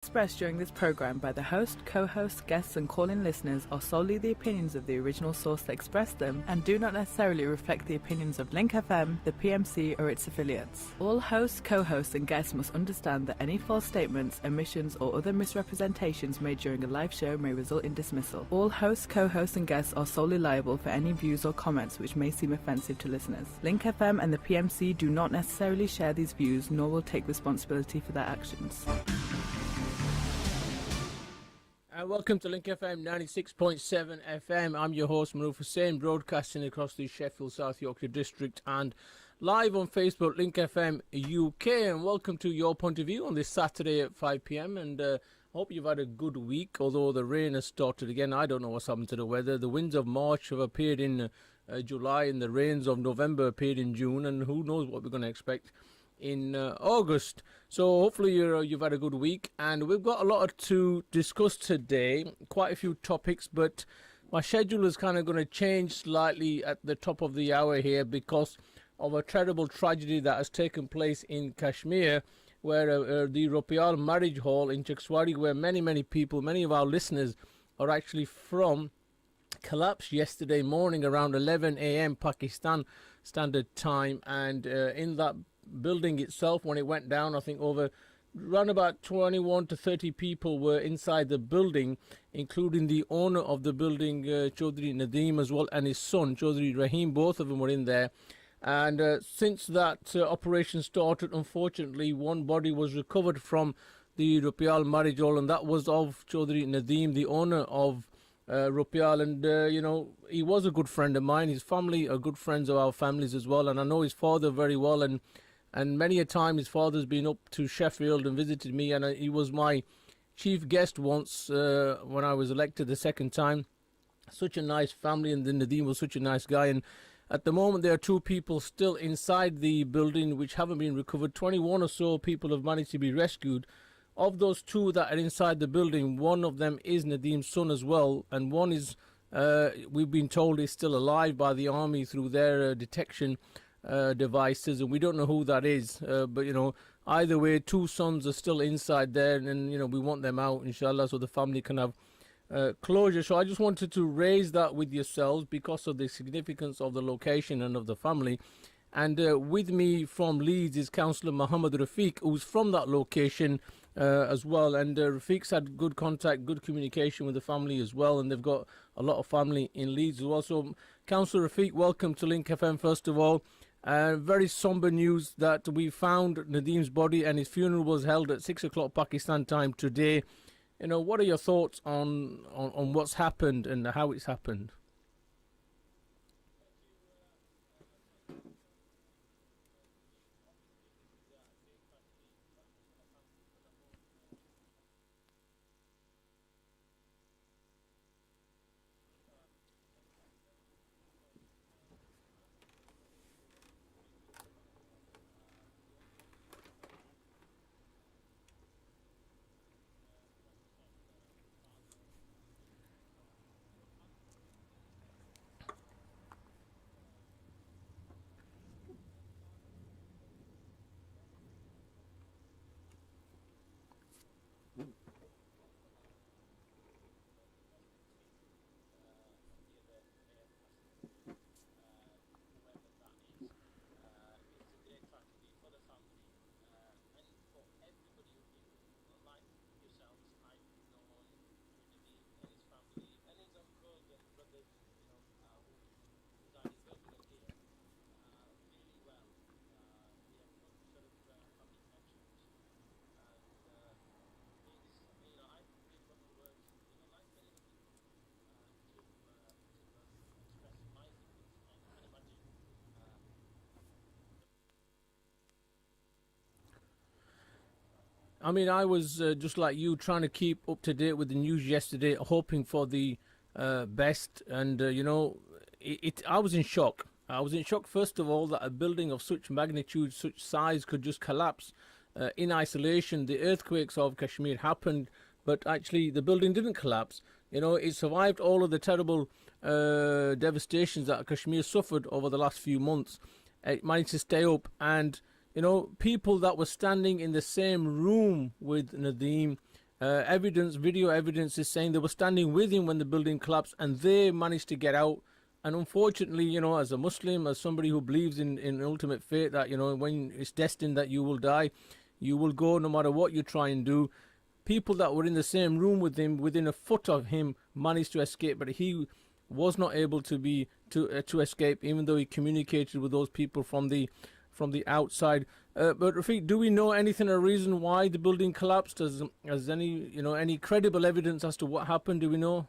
expressed during this program by the host, co-host, guests and call-in listeners are solely the opinions of the original source that expressed them and do not necessarily reflect the opinions of Link FM, the PMC or its affiliates. All hosts, co-hosts and guests must understand that any false statements, omissions or other misrepresentations made during a live show may result in dismissal. All hosts, co-hosts and guests are solely liable for any views or comments which may seem offensive to listeners. Link FM and the PMC do not necessarily share these views nor will take responsibility for their actions. Welcome to Link FM 96.7 FM. I'm your host Maroof Hussain, broadcasting across the Sheffield South Yorkshire district and live on Facebook, Link FM UK. And welcome to your point of view on this Saturday at 5 p.m. And I hope you've had a good week, although the rain has started again. I don't know what's happened to the weather. The winds of March have appeared in July and the rains of November appeared in June, and who knows what we're going to expect in August. So hopefully you've had a good week, and we've got a lot to discuss today, quite a few topics, but my schedule is kind of going to change slightly at the top of the hour here because of a terrible tragedy that has taken place in Kashmir, where the Rupial Marriage Hall in Chakswadi, where many people, many of our listeners are actually from, collapsed yesterday morning around 11 a.m. Pakistan Standard Time, and in that building itself, when it went down, I think around about 21 to 30 people were inside the building, including the owner of the building, Chaudhry Nadeem, as well, and his son Chaudhry Rahim. Both of them were in there. And since that operation started, unfortunately, one body was recovered from the Rupial Marriage Hall, and that was of Chaudhry Nadeem, the owner of Rupial. And he was a good friend of mine. His family are good friends of our families as well, and I know his father very well, and many a time his father's been up to Sheffield and visited me, and he was my chief guest once when I was elected the second time. Such a nice family, and then Nadeem was such a nice guy. And at the moment there are two people still inside the building which haven't been recovered. 21 or so people have managed to be rescued. Of those two that are inside the building, one of them is Nadeem's son as well, and one is, we've been told, is still alive by the army through their detection devices, and we don't know who that is, but either way, two sons are still inside there, and we want them out, inshallah, so the family can have closure. So I just wanted to raise that with yourselves because of the significance of the location and of the family. And with me from Leeds is Councillor Muhammad Rafiq, who's from that location as well. And Rafiq's had good contact, good communication with the family as well. And they've got a lot of family in Leeds as well. So, Councillor Rafiq, welcome to Link FM, first of all. Very somber news that we found Nadeem's body, and his funeral was held at 6 o'clock Pakistan time today. What are your thoughts on what's happened and how it's happened? I mean, I was just like you, trying to keep up to date with the news yesterday, hoping for the best. And, I was in shock. I was in shock, first of all, that a building of such magnitude, such size could just collapse in isolation. The earthquakes of Kashmir happened, but actually the building didn't collapse. It survived all of the terrible devastations that Kashmir suffered over the last few months. It managed to stay up, and people that were standing in the same room with Nadeem evidence, video evidence is saying they were standing with him when the building collapsed, and they managed to get out. And unfortunately, you know, as a Muslim, as somebody who believes in ultimate fate, that, you know, when it's destined that you will die, you will go no matter what you try and do. People that were in the same room with him, within a foot of him, managed to escape, but he was not able to escape, even though he communicated with those people from the outside. But Rafiq, do we know anything or reason why the building collapsed? As any credible evidence as to what happened? Do we know?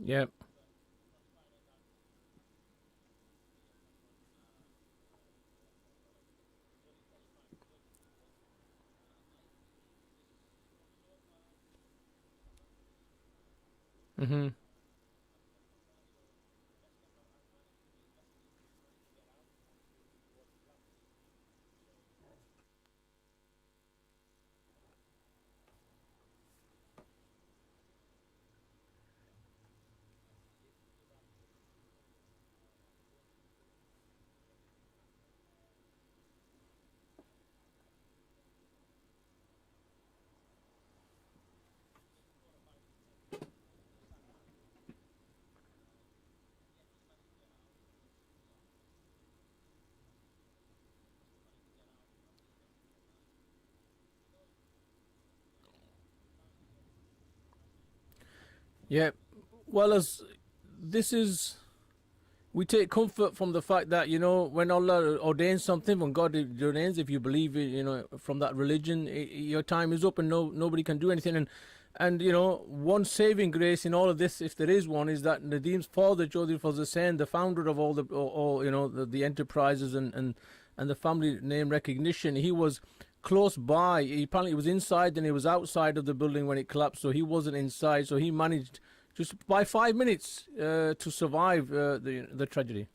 Yeah. Mhm. Yeah. Well, as this is, we take comfort from the fact that, you know, when Allah ordains something, when God ordains, if you believe it, you know, from that religion, your time is up and nobody can do anything. And you know, one saving grace in all of this, if there is one, is that Nadim's father, Chaudhry Fazl Hussain, the founder of all you know, the enterprises and the family name recognition, he was close by. He apparently was inside and he was outside of the building when it collapsed, so he wasn't inside. So he managed just by 5 minutes to survive the tragedy.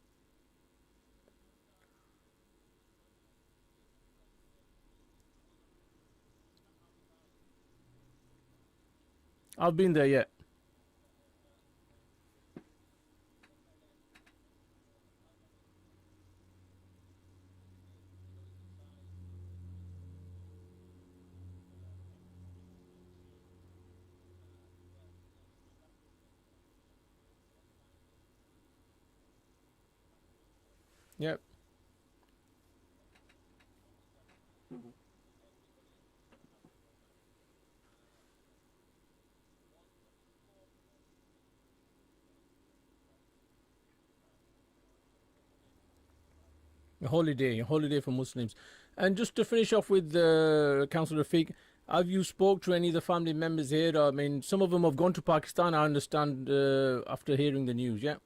I've been there yet. Yep. A holiday for Muslims. And just to finish off with Councillor Rafiq, have you spoke to any of the family members here? I mean, some of them have gone to Pakistan, I understand, after hearing the news, yeah?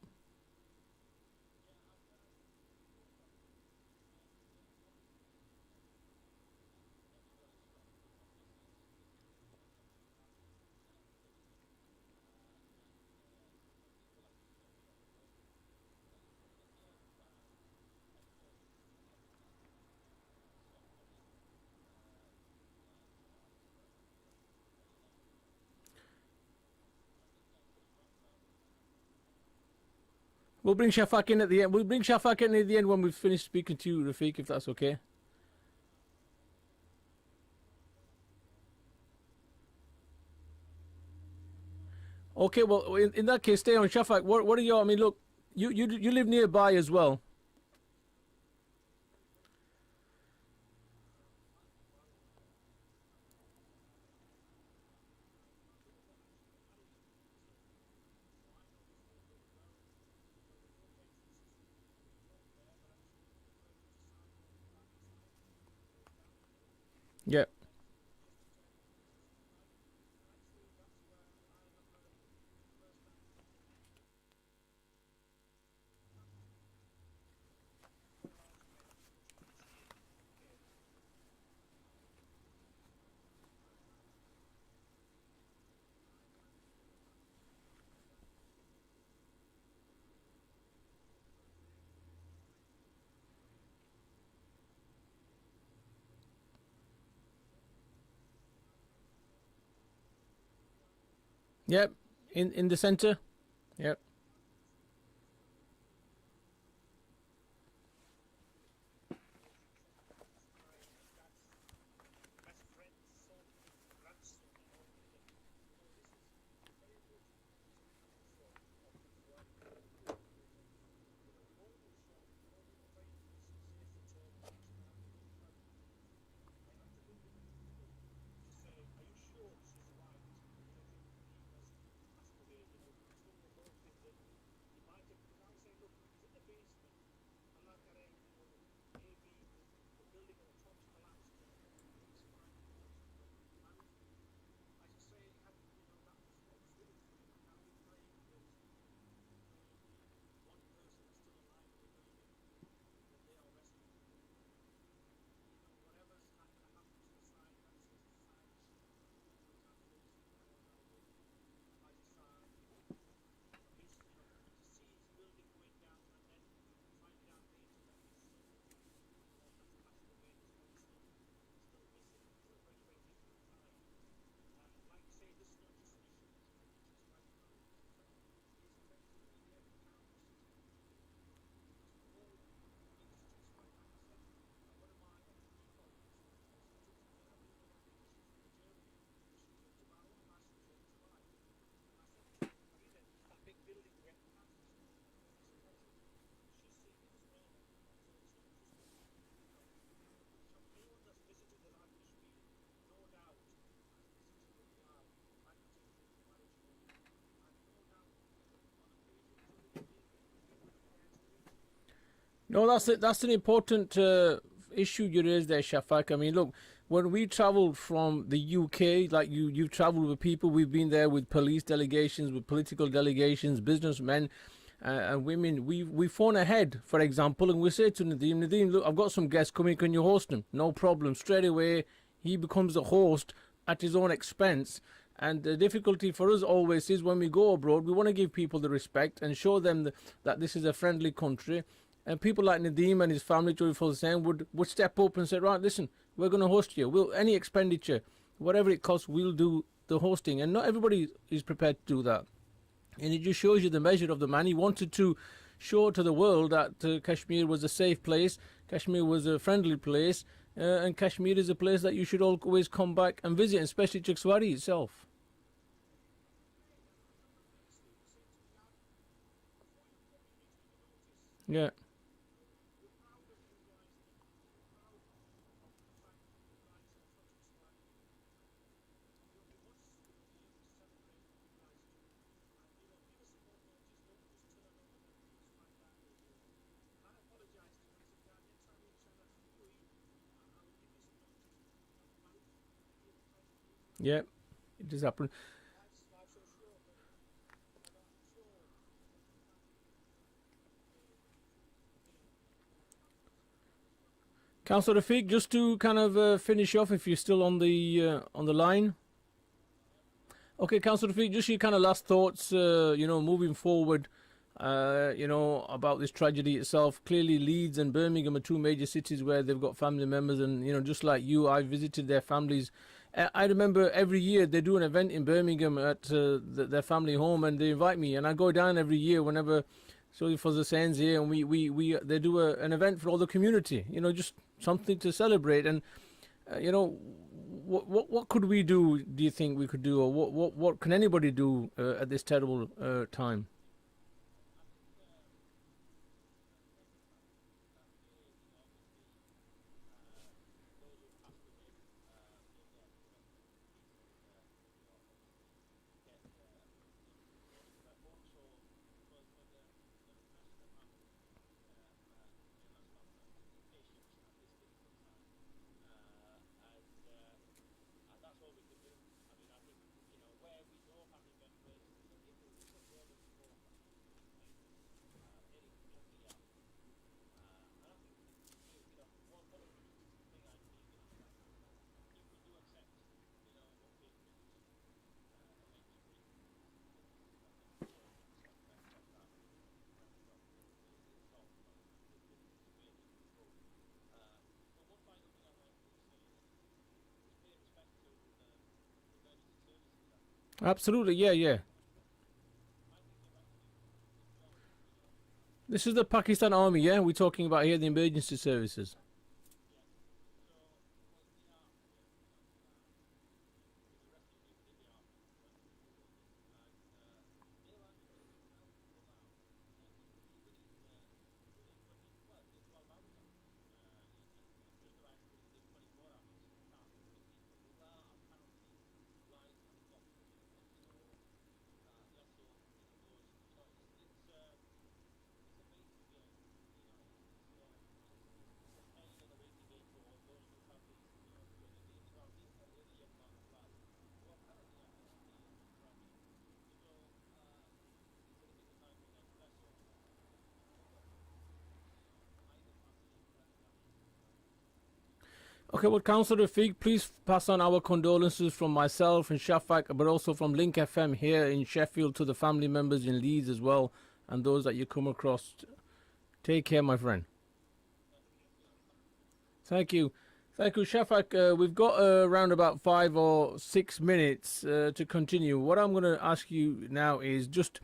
We'll bring Shafak in at the end. We'll bring Shafak in at the end when we've finished speaking to you, Rafiq, if that's okay. Okay, well, in that case, stay on. Shafak, what are your, I mean, look, you live nearby as well. Yeah. Yep. In the center. Yep. No, that's an important issue you raised there, Shafak. I mean, look, when we travelled from the UK, like you've travelled with people, we've been there with police delegations, with political delegations, businessmen, and women. We phone ahead, for example, and we say to Nadeem, look, I've got some guests coming. Can you host them? No problem. Straight away, he becomes a host at his own expense. And the difficulty for us always is when we go abroad, we want to give people the respect and show them that this is a friendly country. And people like Nadeem and his family, Joy Hussain, would step up and say, right, listen, we're going to host you. We'll any expenditure, whatever it costs, we'll do the hosting. And not everybody is prepared to do that. And it just shows you the measure of the man. He wanted to show to the world that Kashmir was a safe place, Kashmir was a friendly place, and Kashmir is a place that you should always come back and visit, especially Chhakswari itself. Yeah. Yeah, it does happen. Councillor Rafiq, just to kind of finish off, if you're still on the line. Okay, Councillor Rafiq, just your kind of last thoughts. Moving forward. About this tragedy itself. Clearly, Leeds and Birmingham are two major cities where they've got family members, and just like you, I visited their families. I remember every year they do an event in Birmingham at their family home, and they invite me, and I go down every year whenever. So for the Saints here, and we they do an event for all the community. Just something to celebrate, and what could we do? Do you think we could do, or what can anybody do at this terrible time? Absolutely, yeah, yeah. This is the Pakistan Army, yeah? We're talking about here the emergency services. Okay, well, Councillor Rafiq, please pass on our condolences from myself and Shafak, but also from Link FM here in Sheffield to the family members in Leeds as well, and those that you come across. Take care, my friend. Thank you. Thank you, Shafak. We've got around about 5 or 6 minutes to continue. What I'm going to ask you now is just,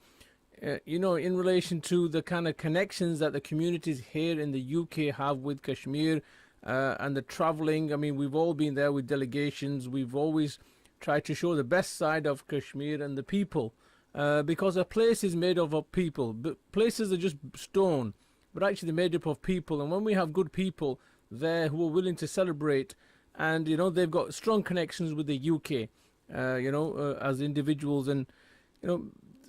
in relation to the kind of connections that the communities here in the UK have with Kashmir and the traveling. I mean, we've all been there with delegations. We've always tried to show the best side of Kashmir and the people because a place is made up of people. But places are just stone, but actually they're made up of people. And when we have good people there who are willing to celebrate, and they've got strong connections with the UK, as individuals, and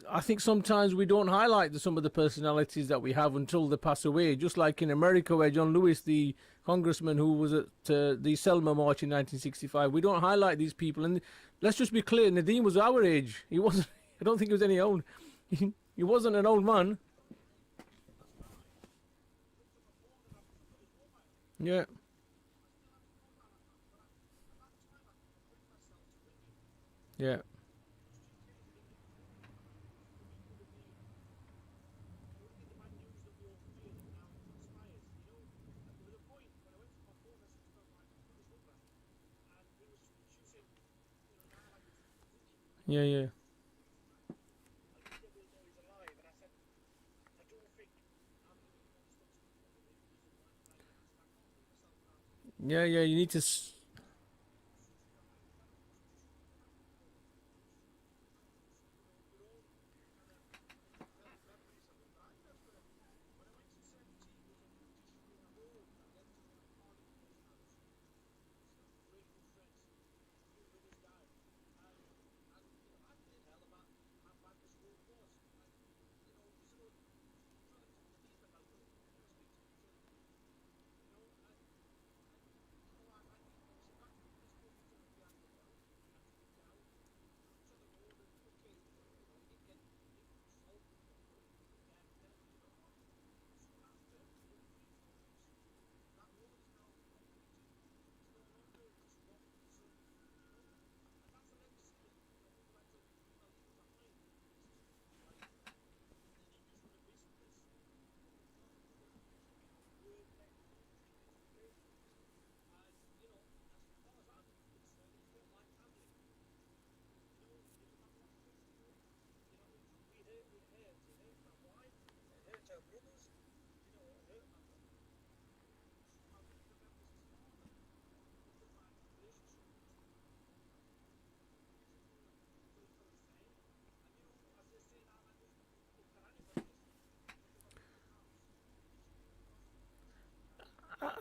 I think sometimes we don't highlight some of the personalities that we have until they pass away. Just like in America, where John Lewis, the congressman who was at the Selma March in 1965, we don't highlight these people. And let's just be clear, Nadeem was our age. He wasn't. I don't think he was any old. He wasn't an old man. Yeah. Yeah. Yeah. Yeah. Yeah. Yeah. You need to.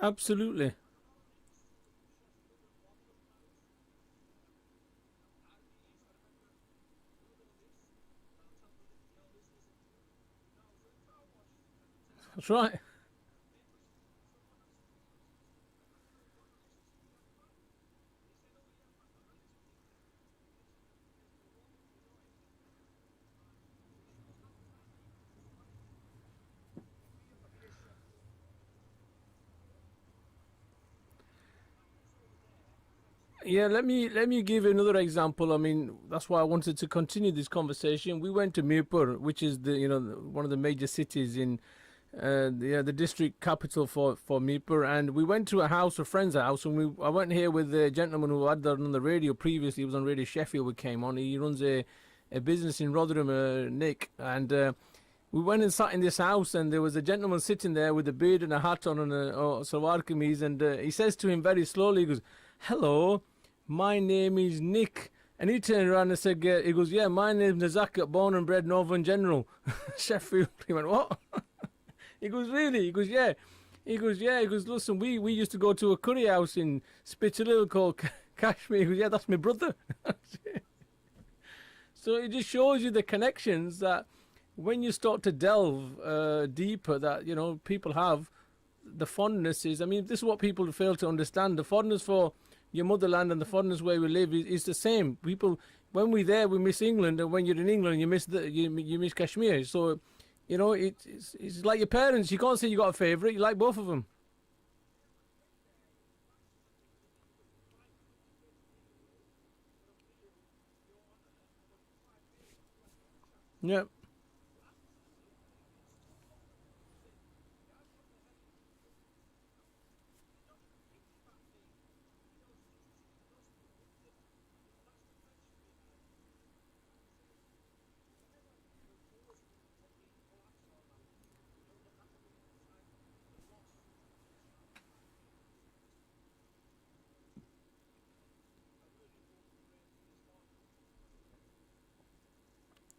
Absolutely. That's right. Yeah, let me give you another example. I mean, that's why I wanted to continue this conversation. We went to Mirpur, which is one of the major cities in the district capital for Mirpur, and we went to a friend's house, and I went here with the gentleman who had that on the radio previously. He was on Radio Sheffield. We came on. He runs a business in Rotherham, Nick, and we went and sat in this house, and there was a gentleman sitting there with a beard and a hat on and a salwar kameez, and he says to him very slowly, he goes, "Hello, my name is Nick." And he turned around and said, he goes, "Yeah, my name's Nazakat, born and bred Northern General, Sheffield." He went, "What?" He goes, "Really?" He goes, "Yeah." He goes, "Yeah." He goes, "Listen, we used to go to a curry house in Spitalil called Kashmir." He goes, "Yeah, that's my brother." So it just shows you the connections that when you start to delve deeper, that, you know, people have the fondness is, I mean, this is what people fail to understand. The fondness for your motherland and the fondness where we live is the same. People, when we're there, we miss England, and when you're in England, you miss Kashmir. So, you know, it's like your parents. You can't say you got a favourite. You like both of them. Yeah.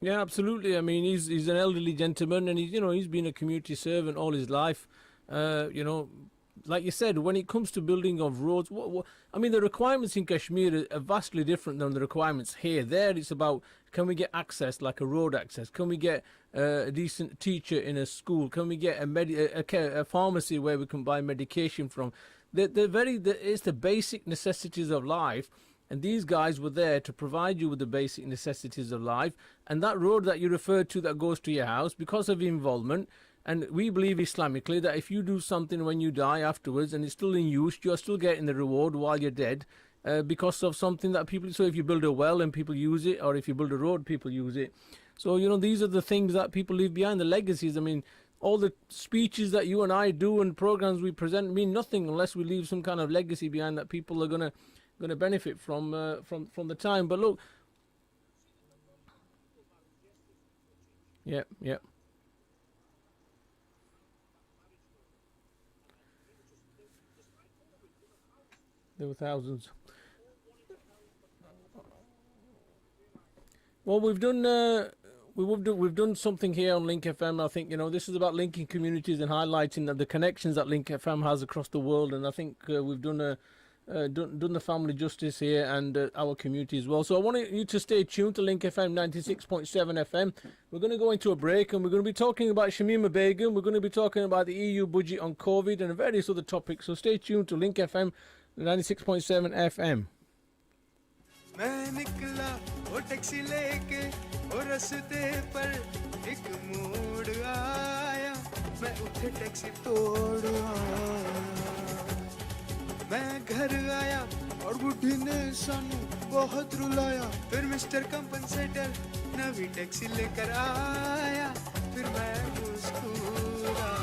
Yeah, absolutely. I mean, he's an elderly gentleman, and he's been a community servant all his life. You know, like you said, when it comes to building of roads, I mean, the requirements in Kashmir are vastly different than the requirements here. There, it's about, can we get access, like a road access? Can we get a decent teacher in a school? Can we get a pharmacy where we can buy medication from? It's the basic necessities of life. And these guys were there to provide you with the basic necessities of life. And that road that you referred to that goes to your house, because of involvement, and we believe Islamically that if you do something when you die afterwards and it's still in use, you're still getting the reward while you're dead, because of something that people. So if you build a well and people use it, or if you build a road, people use it. So, these are the things that people leave behind, the legacies. I mean, all the speeches that you and I do and programs we present mean nothing unless we leave some kind of legacy behind that people are going to benefit from the time. But look, yeah, there were thousands. Well, we've done something here on Link FM. I think this is about linking communities and highlighting the connections that Link FM has across the world, and I think we've done the family justice here and our community as well. So I want you to stay tuned to Link FM 96.7 FM. We're going to go into a break, and we're going to be talking about Shamima Begum. We're going to be talking about the EU budget on COVID and various other topics. So stay tuned to Link FM 96.7 FM. मैं निकला वो taxi लेके और रास्ते पर एक मोड़ आया मैं उठे टैक्सी तोड़ आया मैं घर आया और बुढ़ी ने सानू बहुत रुलाया फिर मिस्टर कंपनसेटर नवी टैक्सी लेकर आया फिर मैं मुस्कुराया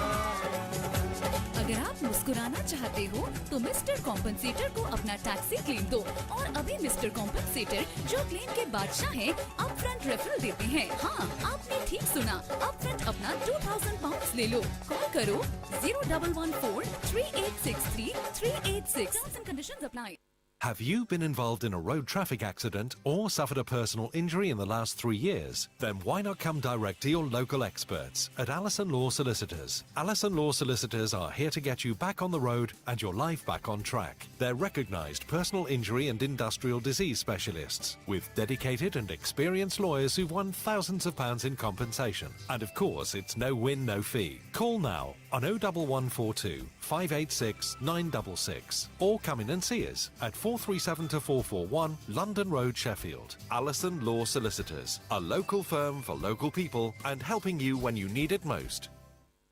अगर आप मुस्कुराना चाहते हो तो मिस्टर कॉम्पनसेटर को अपना टैक्सी क्लेम दो और अभी मिस्टर कॉम्पनसेटर जो क्लेम के बादशाह हैं अपफ्रंट रेफरल देते हैं। हाँ, आपने ठीक सुना, अपफ्रंट अपना 2000 पाउंड ले लो। कॉल करो 0114 3863 386। Terms and conditions apply. Have you been involved in a road traffic accident or suffered a personal injury in the last 3 years? Then why not come direct to your local experts at Allison Law Solicitors? Allison Law Solicitors are here to get you back on the road and your life back on track. They're recognised personal injury and industrial disease specialists with dedicated and experienced lawyers who've won thousands of pounds in compensation. And of course, it's no win, no fee. Call now on 01142 586 966 or come in and see us at 437 to 441 London Road, Sheffield. Allison Law Solicitors, a local firm for local people and helping you when you need it most.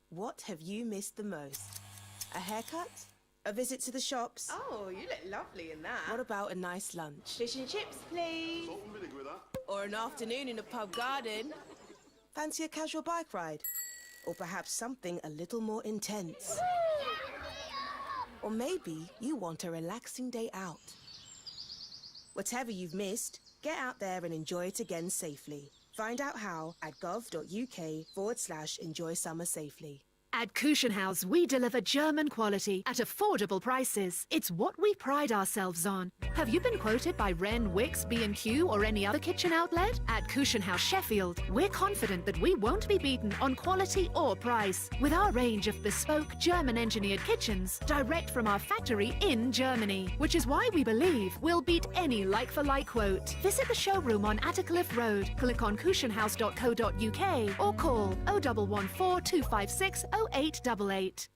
What have you missed the most? A haircut? A visit to the shops? Oh, you look lovely in that. What about a nice lunch? Fish and chips, please. Or an afternoon in a pub garden? Fancy a casual bike ride? Or perhaps something a little more intense. Or maybe you want a relaxing day out. Whatever you've missed, get out there and enjoy it again safely. Find out how at gov.uk/enjoy summer safely. At Kuchenhaus, we deliver German quality at affordable prices. It's what we pride ourselves on. Have you been quoted by Wren, Wix, B&Q or any other kitchen outlet? At Kuchenhaus Sheffield, we're confident that we won't be beaten on quality or price. With our range of bespoke German-engineered kitchens, direct from our factory in Germany. Which is why we believe we'll beat any like-for-like quote. Visit the showroom on Attercliffe Road, click on kuchenhaus.co.uk or call 0114 256 0888.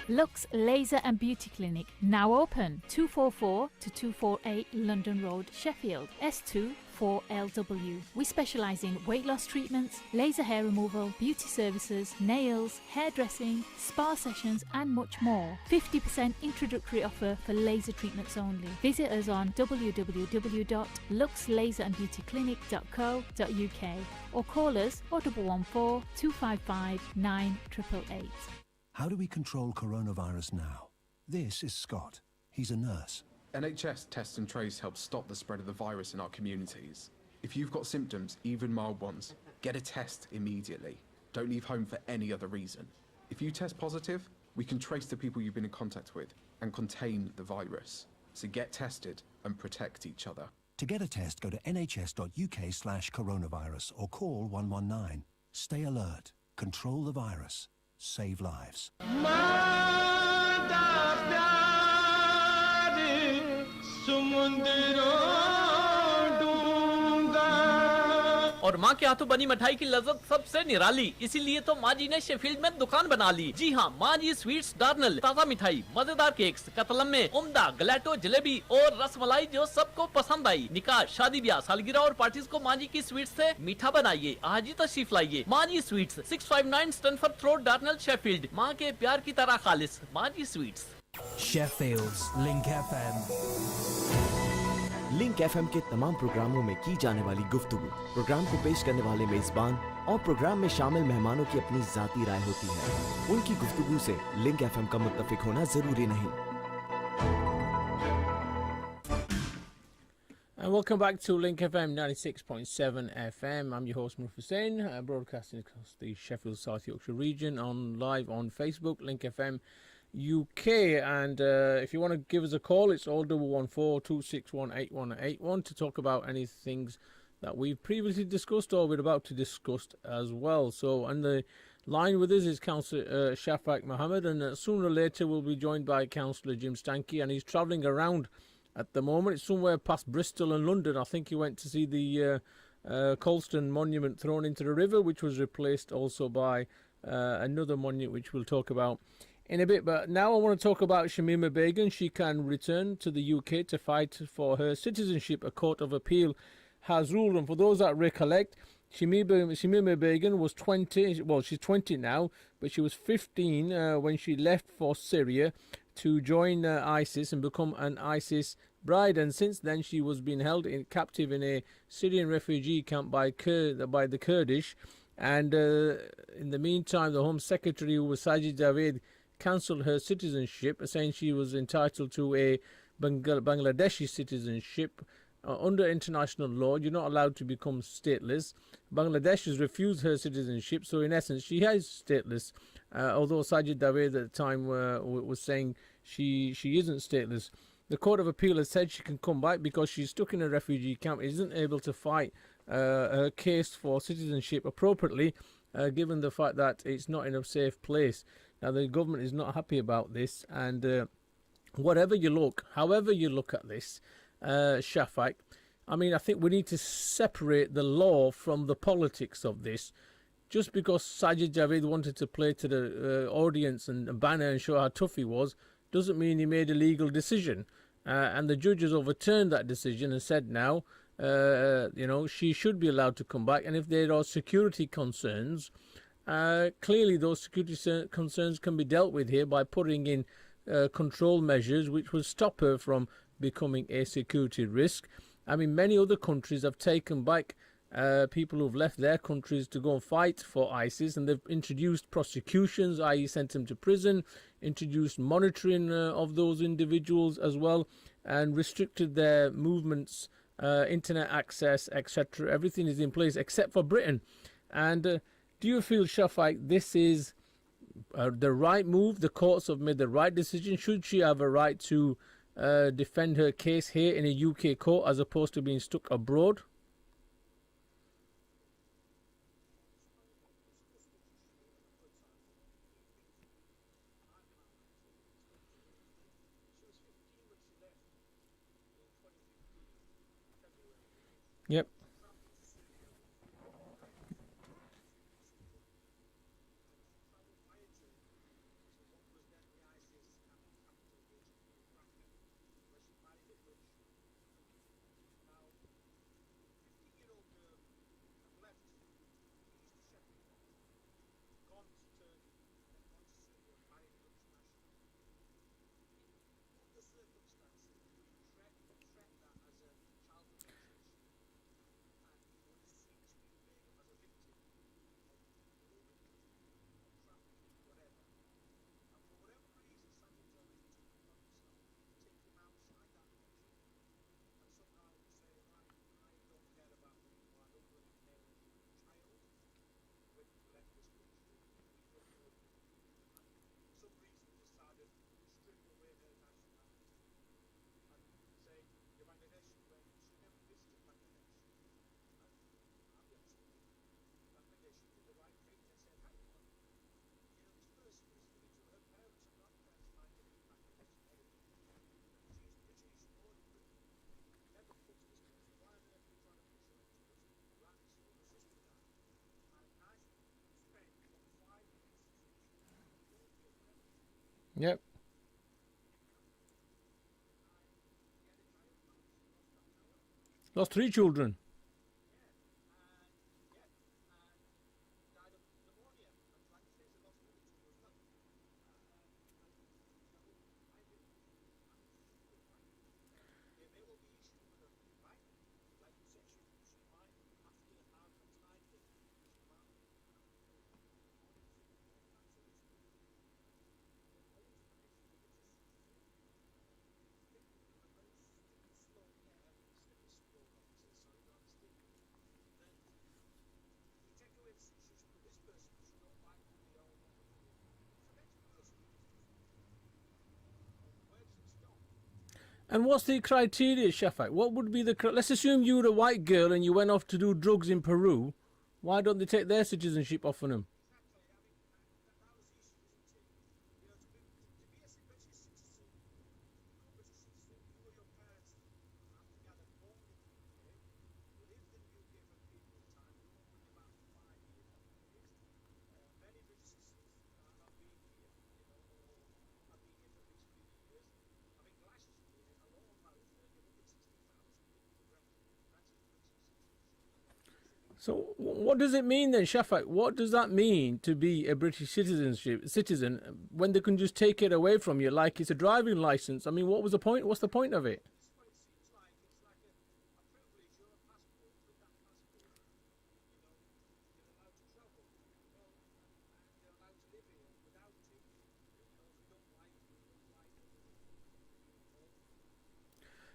Lux Laser and Beauty Clinic, now open, 244 to 248 London Road, Sheffield, S2 4LW. We specialise in weight loss treatments, laser hair removal, beauty services, nails, hairdressing, spa sessions and much more. 50% introductory offer for laser treatments only. Visit us on www.luxlaserandbeautyclinic.co.uk or call us 0114 255 9888. How do we control coronavirus now? This is Scott. He's a nurse. NHS Test and Trace helps stop the spread of the virus in our communities. If you've got symptoms, even mild ones, get a test immediately. Don't leave home for any other reason. If you test positive, we can trace the people you've been in contact with and contain the virus. So get tested and protect each other. To get a test, go to nhs.uk/coronavirus or call 119. Stay alert. Control the virus. Save lives. और माँ के हाथों बनी मिठाई की लज्जत सबसे निराली, इसीलिए तो माँ जी ने शेफील्ड में दुकान बना ली। जी हाँ, माँ जी स्वीट्स डार्नल, ताज़ा मिठाई, मजेदार केक्स, कतलम में उम्दा गलेटो, जलेबी और रसमलाई जो सबको पसंद आई। निकाह, शादी ब्याह, सालगिरह और पार्टीज को माँ जी की स्वीट्स से मीठा बनाइए। आज ही तशरीफ लाइए। Maa ji Sweets, 659 Stanford Road, Darnall, Sheffield. माँ के प्यार की तरह खालिस। Maa ji Sweets. Sheffield's Link FM. Link FM के तमाम प्रोग्रामों में की जाने वाली गुफ्तगू, प्रोग्राम को पेश करने वाले मेजबान और प्रोग्राम में शामिल मेहमानों की अपनी जाती राय होती है। उनकी गुफ्तगू से लिंक FM का मुत्तफिक होना जरूरी नहीं। And welcome back to Link FM 96.7 FM. I'm your host Murph Hussain, broadcasting across the Sheffield South Yorkshire region on live on Facebook, Link FM UK. And if you want to give us a call, it's 0114 261 8181 to talk about any things that we've previously discussed or we're about to discuss as well. So on the line with us is Councillor Shafak Mohammed, and sooner or later we'll be joined by Councillor Jim Stanky, and he's travelling around at the moment. It's somewhere past Bristol and London. I think he went to see the Colston monument thrown into the river, which was replaced also by another monument which we'll talk about in a bit. But now I want to talk about Shamima Begum. She can return to the UK to fight for her citizenship. A court of appeal has ruled, and for those that recollect, Shamima Begum was 20, well, she's 20 now, but she was 15 when she left for Syria to join ISIS and become an ISIS bride, and since then she was being held captive in a Syrian refugee camp by the Kurdish. And in the meantime, the Home Secretary, who was Sajid Javid, cancelled her citizenship, saying she was entitled to a Bangladeshi citizenship. Under international law, you're not allowed to become stateless. Bangladesh has refused her citizenship, so in essence, she is stateless. Although Sajid David at the time was saying she isn't stateless. The Court of Appeal has said she can come back because she's stuck in a refugee camp, isn't able to fight her case for citizenship appropriately, given the fact that it's not in a safe place. Now, the government is not happy about this, and however you look at this, Shafak, I mean, I think we need to separate the law from the politics of this. Just because Sajid Javid wanted to play to the audience and banner and show how tough he was, doesn't mean he made a legal decision. And the judge has overturned that decision and said now, she should be allowed to come back. And if there are security concerns, clearly those security concerns can be dealt with here by putting in control measures which will stop her from becoming a security risk. I mean, many other countries have taken back people who've left their countries to go and fight for ISIS, and they've introduced prosecutions, i.e. sent them to prison, introduced monitoring of those individuals as well, and restricted their movements, internet access, etc. Everything is in place except for Britain. And do you feel, Shafiq, this is the right move? The courts have made the right decision. Should she have a right to defend her case here in a UK court as opposed to being stuck abroad? Yep. Yep. Lost 3 children. And what's the criteria, Shafiq? What would be the... Let's assume you were a white girl and you went off to do drugs in Peru. Why don't they take their citizenship off of them? So what does it mean then, Shafiq? What does that mean to be a British citizen when they can just take it away from you like it's a driving license? I mean, what was the point? What's the point of it?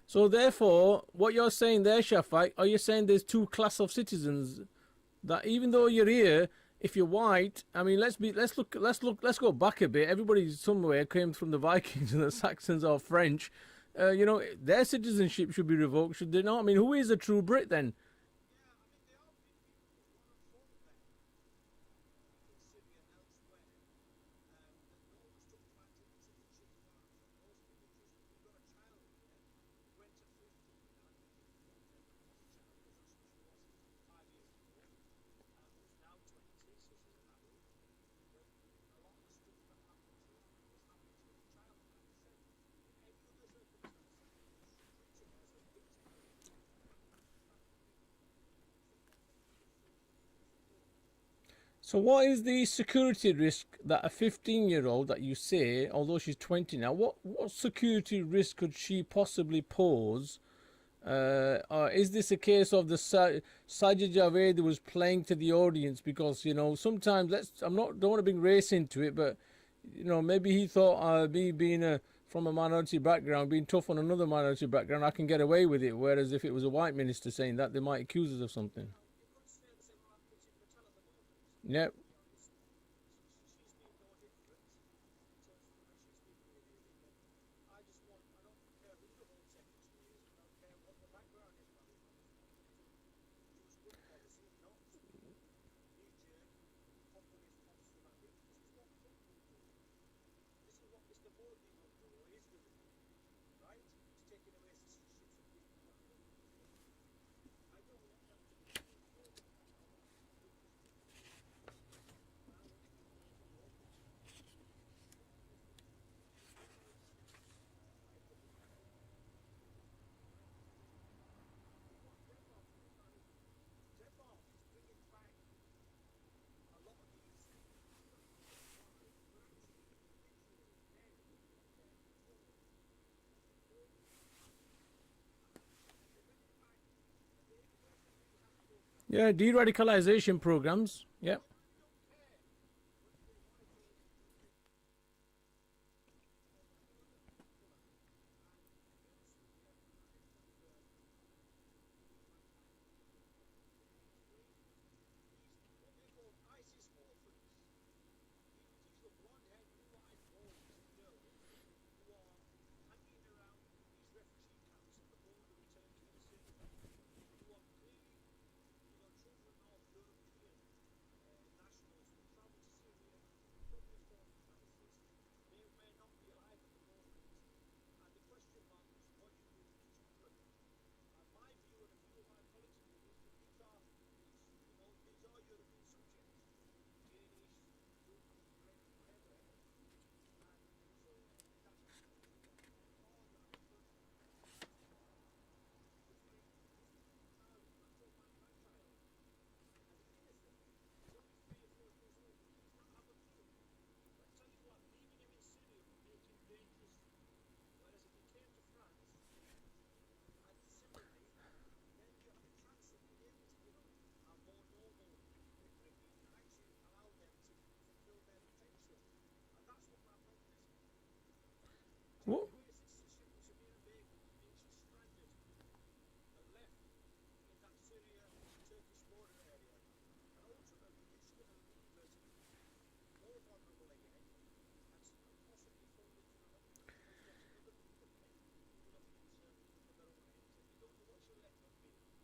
So therefore, what you're saying there, Shafiq, are you saying there's 2 class of citizens that even though you're here, if you're white, I mean, let's go back a bit. Everybody somewhere came from the Vikings and the Saxons or French. You know, their citizenship should be revoked, should they not? I mean, who is a true Brit then? So what is the security risk that a 15-year-old that you say, although she's 20 now, what security risk could she possibly pose Is this a case of the Sajid Javed was playing to the audience? Because, you know, sometimes don't want to bring race into it, but, you know, maybe he thought me being from a minority background, being tough on another minority background, I can get away with it. Whereas if it was a white minister saying that, they might accuse us of something. Yep. Yeah, de-radicalization programs. Yep.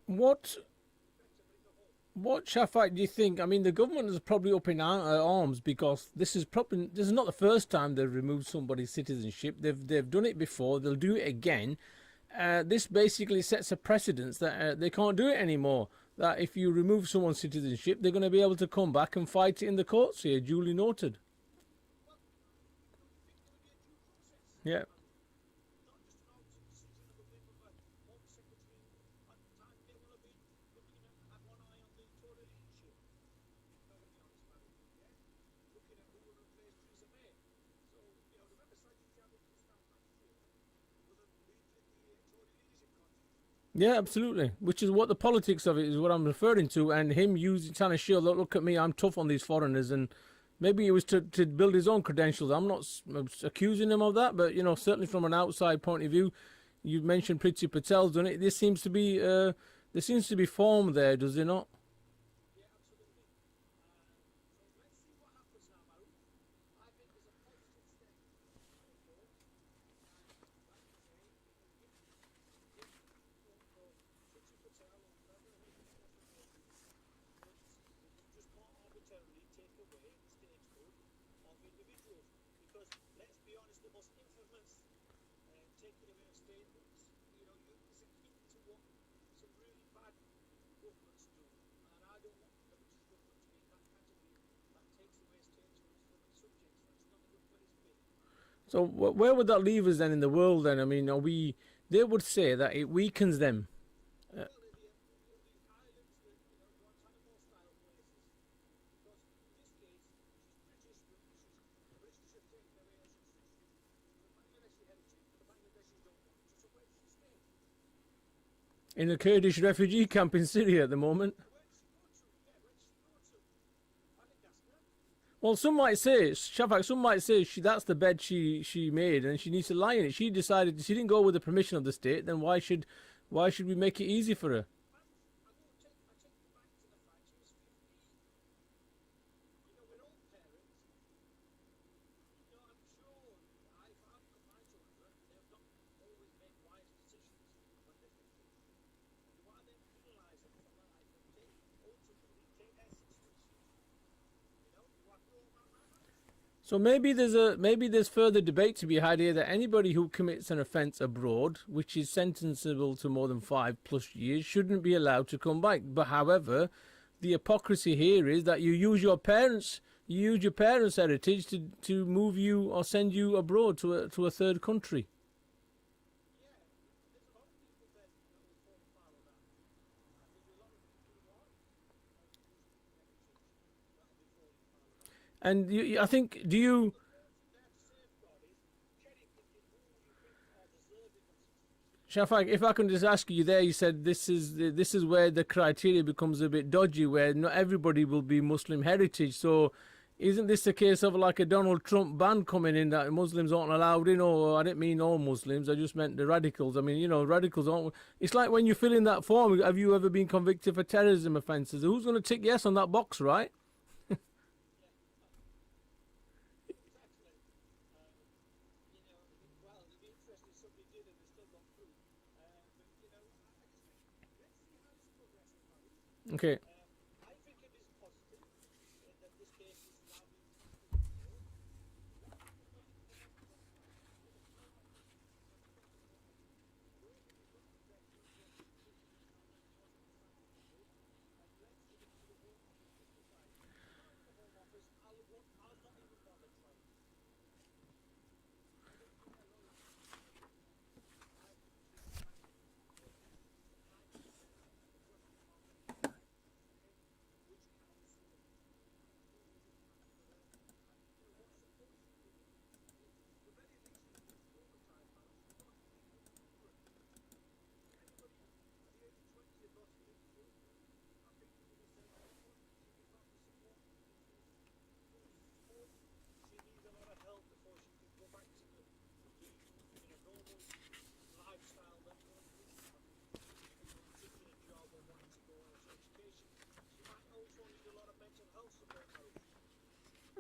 What? What Shafak do you think? I mean, the government is probably up in arms because this is not the first time they've removed somebody's citizenship. They've done it before. They'll do it again. This basically sets a precedence that they can't do it anymore. That if you remove someone's citizenship, they're going to be able to come back and fight it in the courts here. Duly noted. Yeah. Yeah, absolutely. Which is what the politics of it is, what I'm referring to, and him trying to show, look at me, I'm tough on these foreigners, and maybe it was to build his own credentials. I'm not accusing him of that, but you know, certainly from an outside point of view, you mentioned Priti Patel's done it. There seems to be form there, does there not? So where would that leave us then in the world then? I mean, they would say that it weakens them. in a Kurdish refugee camp in Syria at the moment. Well, some might say, Shafak, some might say that's the bed she made and she needs to lie in it. She decided she didn't go with the permission of the state. Then why should we make it easy for her? So maybe there's further debate to be had here that anybody who commits an offence abroad, which is sentenciable to more than 5+ years, shouldn't be allowed to come back. But however, the hypocrisy here is that you use your parents' heritage to move you or send you abroad to a third country. And I think, do you... Shafak, if I can just ask you there, you said this is where the criteria becomes a bit dodgy, where not everybody will be Muslim heritage. So isn't this a case of like a Donald Trump ban coming in that Muslims aren't allowed in? Or I didn't mean all Muslims, I just meant the radicals. I mean, radicals aren't... It's like when you fill in that form, have you ever been convicted for terrorism offences? Who's going to tick yes on that box, right? Okay.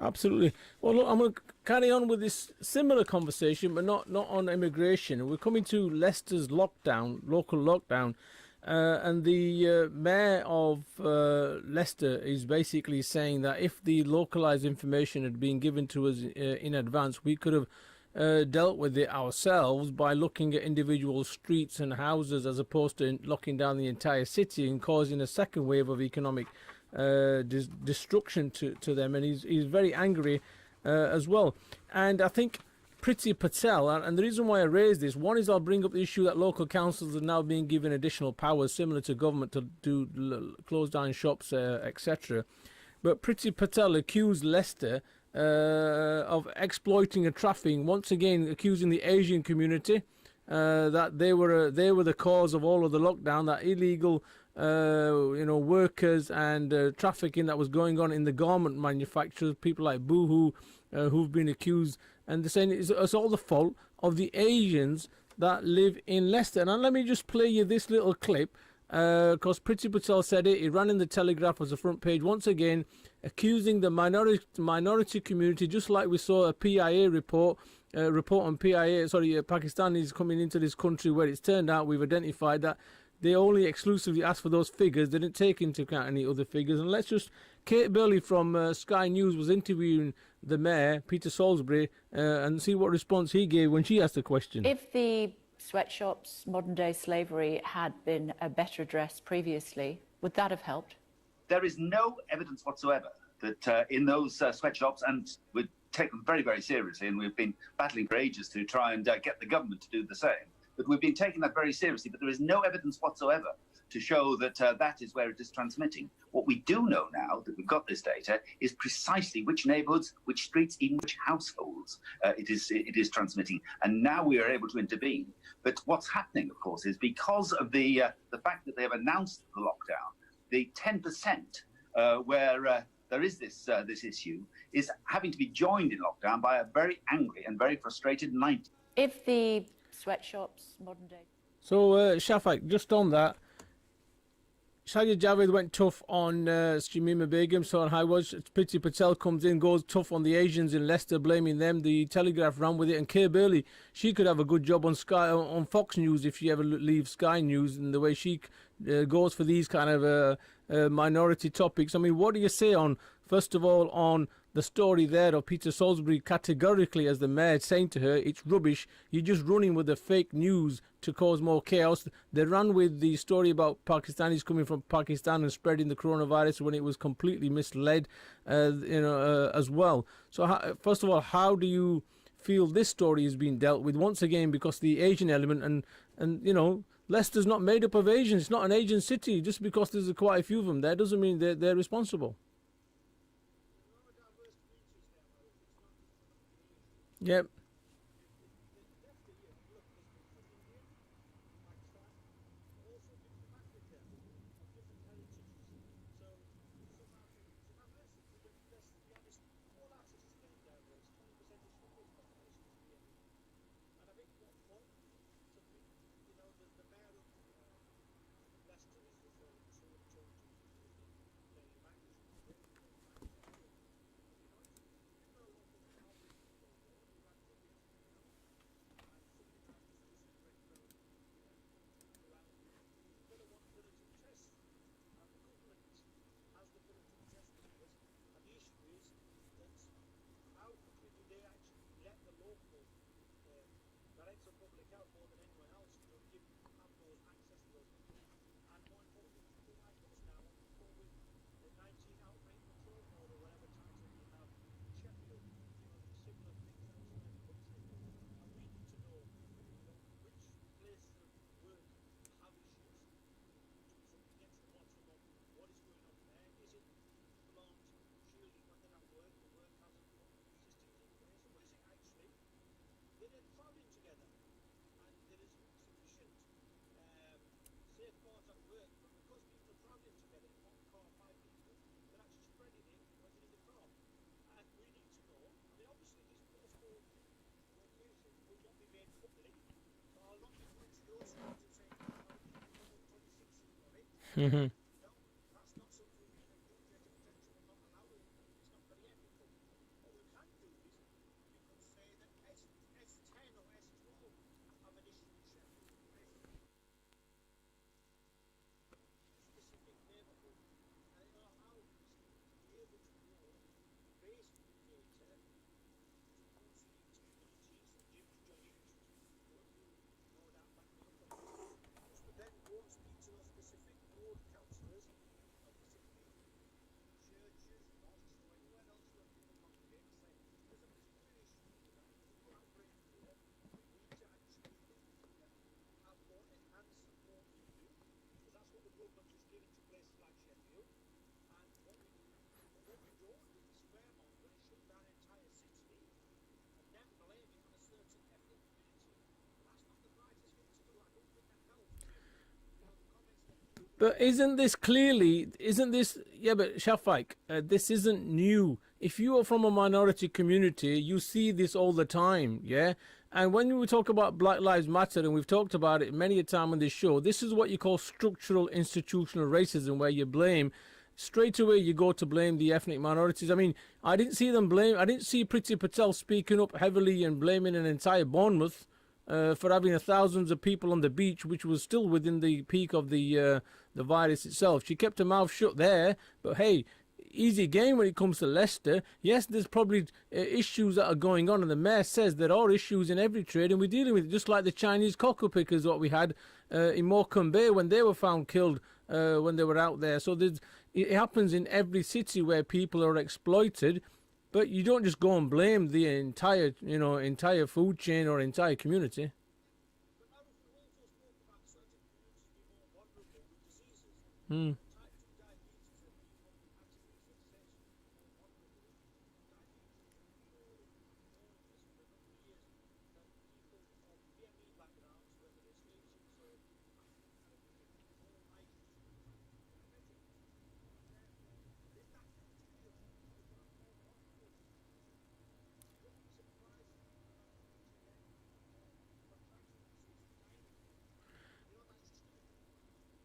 Absolutely. Well, look, I'm going to carry on with this similar conversation, but not on immigration. We're coming to Leicester's local lockdown, and the mayor of Leicester is basically saying that if the localised information had been given to us in advance, we could have dealt with it ourselves by looking at individual streets and houses as opposed to locking down the entire city and causing a second wave of economic destruction to them. And he's very angry as well. And I think Priti Patel, and the reason why I raise this, one is I'll bring up the issue that local councils are now being given additional powers similar to government to do close down shops, etc. But Priti Patel accused Leicester of exploiting and trafficking, once again accusing the Asian community that they were the cause of all of the lockdown, that illegal workers and trafficking that was going on in the garment manufacturers, people like Boohoo, who've been accused, and they're saying it's all the fault of the Asians that live in Leicester. And let me just play you this little clip, because Priti Patel said it. It ran in the Telegraph as a front page once again, accusing the minority community, just like we saw a PIA report on Pakistanis coming into this country, where it's turned out we've identified that they only exclusively asked for those figures. They didn't take into account any other figures. And Kate Burley from Sky News was interviewing the mayor, Peter Salisbury, and see what response he gave when she asked the question. If the sweatshops, modern day slavery, had been better addressed previously, would that have helped? There is no evidence whatsoever that in those sweatshops, and we take them very, very seriously, and we've been battling for ages to try and get the government to do the same. But we've been taking that very seriously, but there is no evidence whatsoever to show that that is where it is transmitting. What we do know now that we've got this data is precisely which neighbourhoods, which streets, even which households it is transmitting. And now we are able to intervene. But what's happening, of course, is because of the fact that they have announced the lockdown, the 10% where there is this issue is having to be joined in lockdown by a very angry and very frustrated 90. If the sweatshops, modern day. So, Shafak, just on that, Shahid Javed went tough on Shamima Begum, so on Highwatch. Priti Patel comes in, goes tough on the Asians in Leicester, blaming them. The Telegraph ran with it, and Kay Burley, she could have a good job on Sky, on Fox News if she ever leaves Sky News, and the way she goes for these kind of minority topics. I mean, what do you say on, first of all, on the story there of Peter Salisbury categorically, as the mayor, saying to her, it's rubbish, you're just running with the fake news to cause more chaos. They ran with the story about Pakistanis coming from Pakistan and spreading the coronavirus when it was completely misled, as well. So, first of all, how do you feel this story is being dealt with? Once again, because the Asian element and Leicester's not made up of Asians. It's not an Asian city. Just because there's quite a few of them there doesn't mean they're responsible. Yep. Mm-hmm. But isn't this, yeah, but Shafak, this isn't new. If you are from a minority community, you see this all the time, yeah? And when we talk about Black Lives Matter, and we've talked about it many a time on this show, this is what you call structural institutional racism, where you blame, straight away you go to blame the ethnic minorities. I mean, I didn't see Priti Patel speaking up heavily and blaming an entire Bournemouth for having thousands of people on the beach, which was still within the peak of the virus itself. She kept her mouth shut there, but hey, easy game when it comes to Leicester. Yes, there's probably issues that are going on, and the mayor says there are issues in every trade, and we're dealing with it, just like the Chinese cocoa pickers, what we had in Morecambe Bay when they were found killed when they were out there. So it happens in every city where people are exploited. But you don't just go and blame the entire food chain or entire community. Hmm.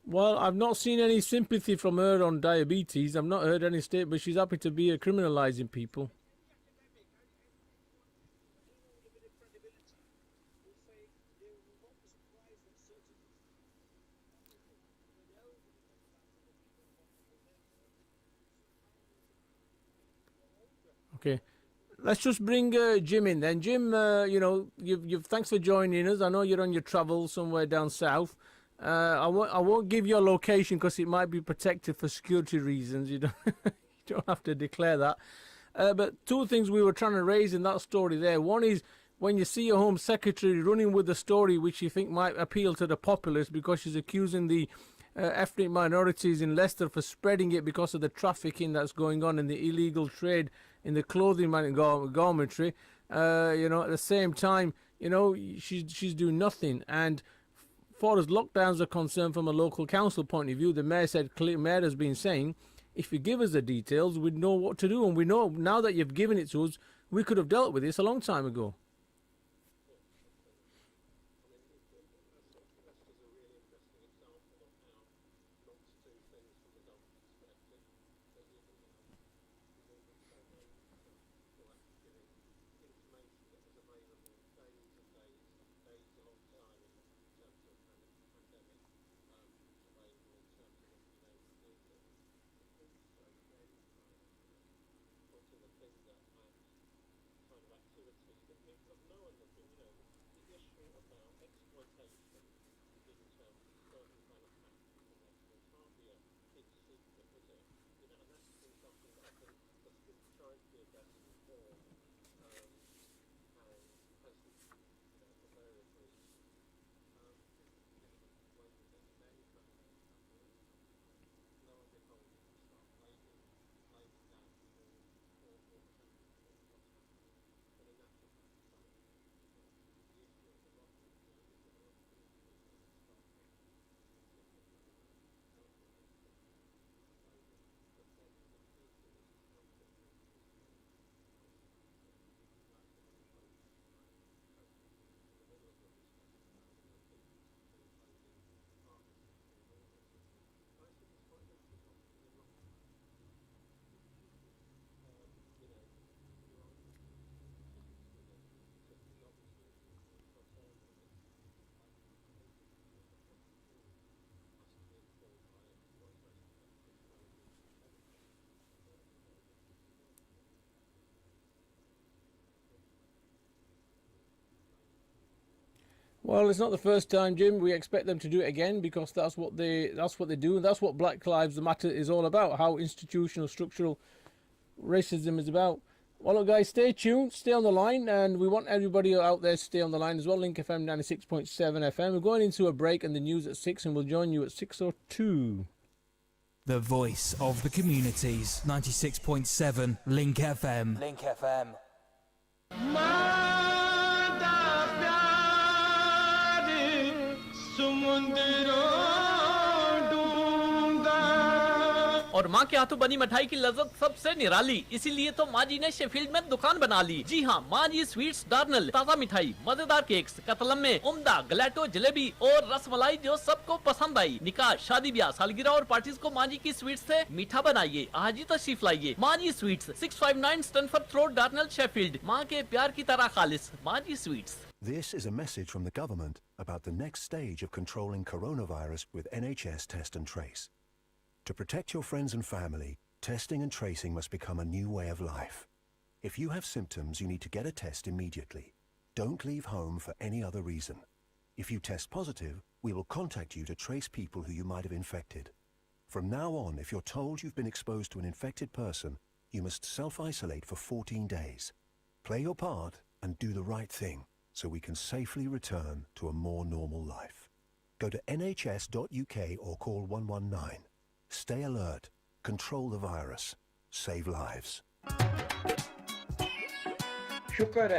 Well, I've not seen any sympathy from her on diabetes. I've not heard any statement, but she's happy to be criminalising people. Okay, let's just bring Jim in then. Jim, you've thanks for joining us. I know you're on your travel somewhere down south. I won't give your location because it might be protected for security reasons. You don't you don't have to declare that. But two things we were trying to raise in that story there. One is when you see your Home Secretary running with a story which you think might appeal to the populace because she's accusing the ethnic minorities in Leicester for spreading it because of the trafficking that's going on and the illegal trade in the clothing garmentry. At the same time, she's doing nothing. And far as lockdowns are concerned, from a local council point of view, the mayor has been saying, if you give us the details, we'd know what to do. And we know now that you've given it to us, we could have dealt with this a long time ago. Well, it's not the first time, Jim. We expect them to do it again because that's what they do. That's what Black Lives Matter is all about. How institutional, structural racism is about. Well, look, guys, stay tuned, stay on the line, and we want everybody out there to stay on the line as well. Link FM 96.7 FM. We're going into a break and the news at 6, and we'll join you at 6:02. The voice of the communities. 96.7 Link FM. Link FM. और माँ के हाथों बनी मिठाई की लज्जत सबसे निराली, इसीलिए तो माँ जी ने शेफील्ड में दुकान बना ली। जी हाँ, माँ जी स्वीट्स डार्नल, ताज़ा मिठाई, मजेदार केक्स, कतलम्मे, उम्दा, गलेटो, जलेबी और रसमलाई जो सबको पसंद आई। निकाह, शादी ब्याह, सालगिरह और पार्टीज को माँ जी की स्वीट्स से मीठा बनाइए। आज ही तशरीफ लाइए। Maa ji Sweets, 659 Stanford Road, Darnall, Sheffield. माँ के प्यार की तरह खालिस, Maa ji sweets. This is a message from the government about the next stage of controlling coronavirus with NHS Test and Trace. To protect your friends and family, testing and tracing must become a new way of life. If you have symptoms, you need to get a test immediately. Don't leave home for any other reason. If you test positive, we will contact you to trace people who you might have infected. From now on, if you're told you've been exposed to an infected person, you must self-isolate for 14 days. Play your part and do the right thing so we can safely return to a more normal life. Go to nhs.uk or call 119. Stay alert. Control the virus. Save lives. शुक्र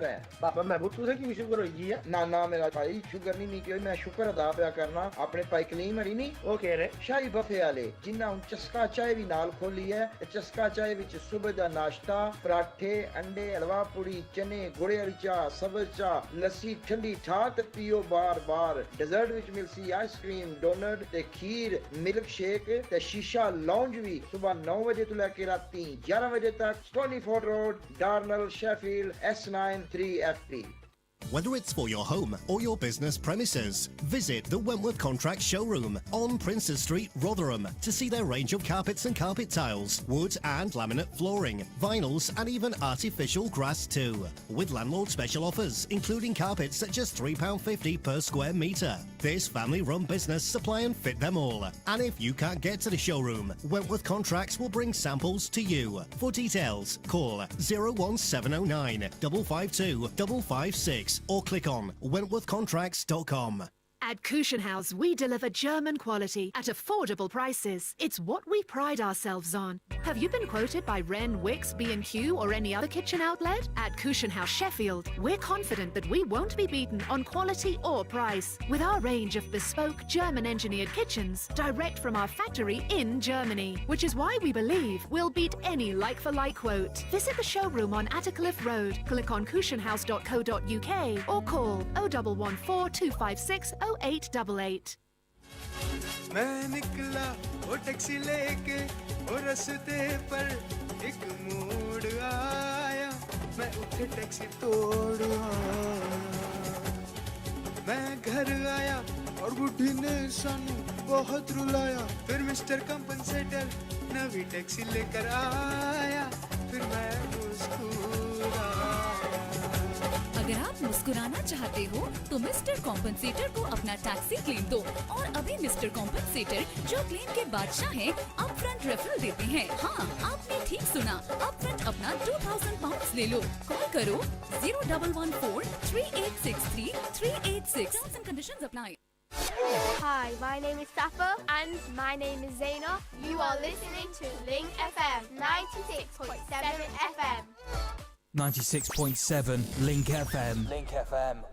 है पापा महबूब तुसें की शुक्र होई है ना मेरा भाई शुक्र नहीं कि मैं शुक्र अदा पिया करना अपने भाई कलीम हरी नहीं वो कह रहे शाही बफे वाले जिन्ना हुन चस्का चाय भी नाल खोली है चस्का चाय विच सुबह दा नाश्ता पराठे अंडे हलवा पूड़ी चने गुड़ वाली चाह सब्ज चाह लस्सी ठंडी ठा ते पियो बार डेजर्ट विच मिलसी आइसक्रीम डोनट ते खीर मिल्क शेक ते शीशा लाउंज भी सुबह 9 बजे तो लेके राती 11 बजे तक Staniforth Road Darnall Sheffield S9 3FP. Whether it's for your home or your business premises, visit the Wentworth Contracts showroom on Princes Street, Rotherham to see their range of carpets and carpet tiles, wood and laminate flooring, vinyls and even artificial grass too. With landlord special offers, including carpets at just £3.50 per square metre. This family-run business supply and fit them all. And if you can't get to the showroom, Wentworth Contracts will bring samples to you. For details, call 01709 552 556 or click on wentworthcontracts.com. At Kuchenhaus, we deliver German quality at affordable prices. It's what we pride ourselves on. Have you been quoted by Wren, Wix, B&Q or any other kitchen outlet? At Kuchenhaus Sheffield, we're confident that we won't be beaten on quality or price. With our range of bespoke German-engineered kitchens, direct from our factory in Germany, which is why we believe we'll beat any like-for-like quote. Visit the showroom on Attercliffe Road, click on kuchenhaus.co.uk or call 0114 256 0888. मैं निकला वो taxi लेके वो रास्ते पर एक मोड़ आया मैं उठे टैक्सी तोड़ा मैं घर आया और बुढ़ी ने सानू बहुत रुलाया फिर मिस्टर कंपनसेटर नवी टैक्सी लेकर आया फिर मैं मुस्कुराया अगर आप मुस्कुराना चाहते हो तो मिस्टर कॉम्पनसेटर को अपना टैक्सी क्लेम दो और अभी मिस्टर कॉम्पनसेटर जो क्लेम के बादशाह हैं अप फ्रंट रेफरल देते हैं हाँ आपने ठीक सुना अप फ्रंट अपना £2,000 ले लो कॉल करो 0114 3863 386 Terms and conditions apply. Hi, my name is Safa and my name is Zaina. You are listening to Link FM 96.7 FM. 96.7 Link FM. Link FM.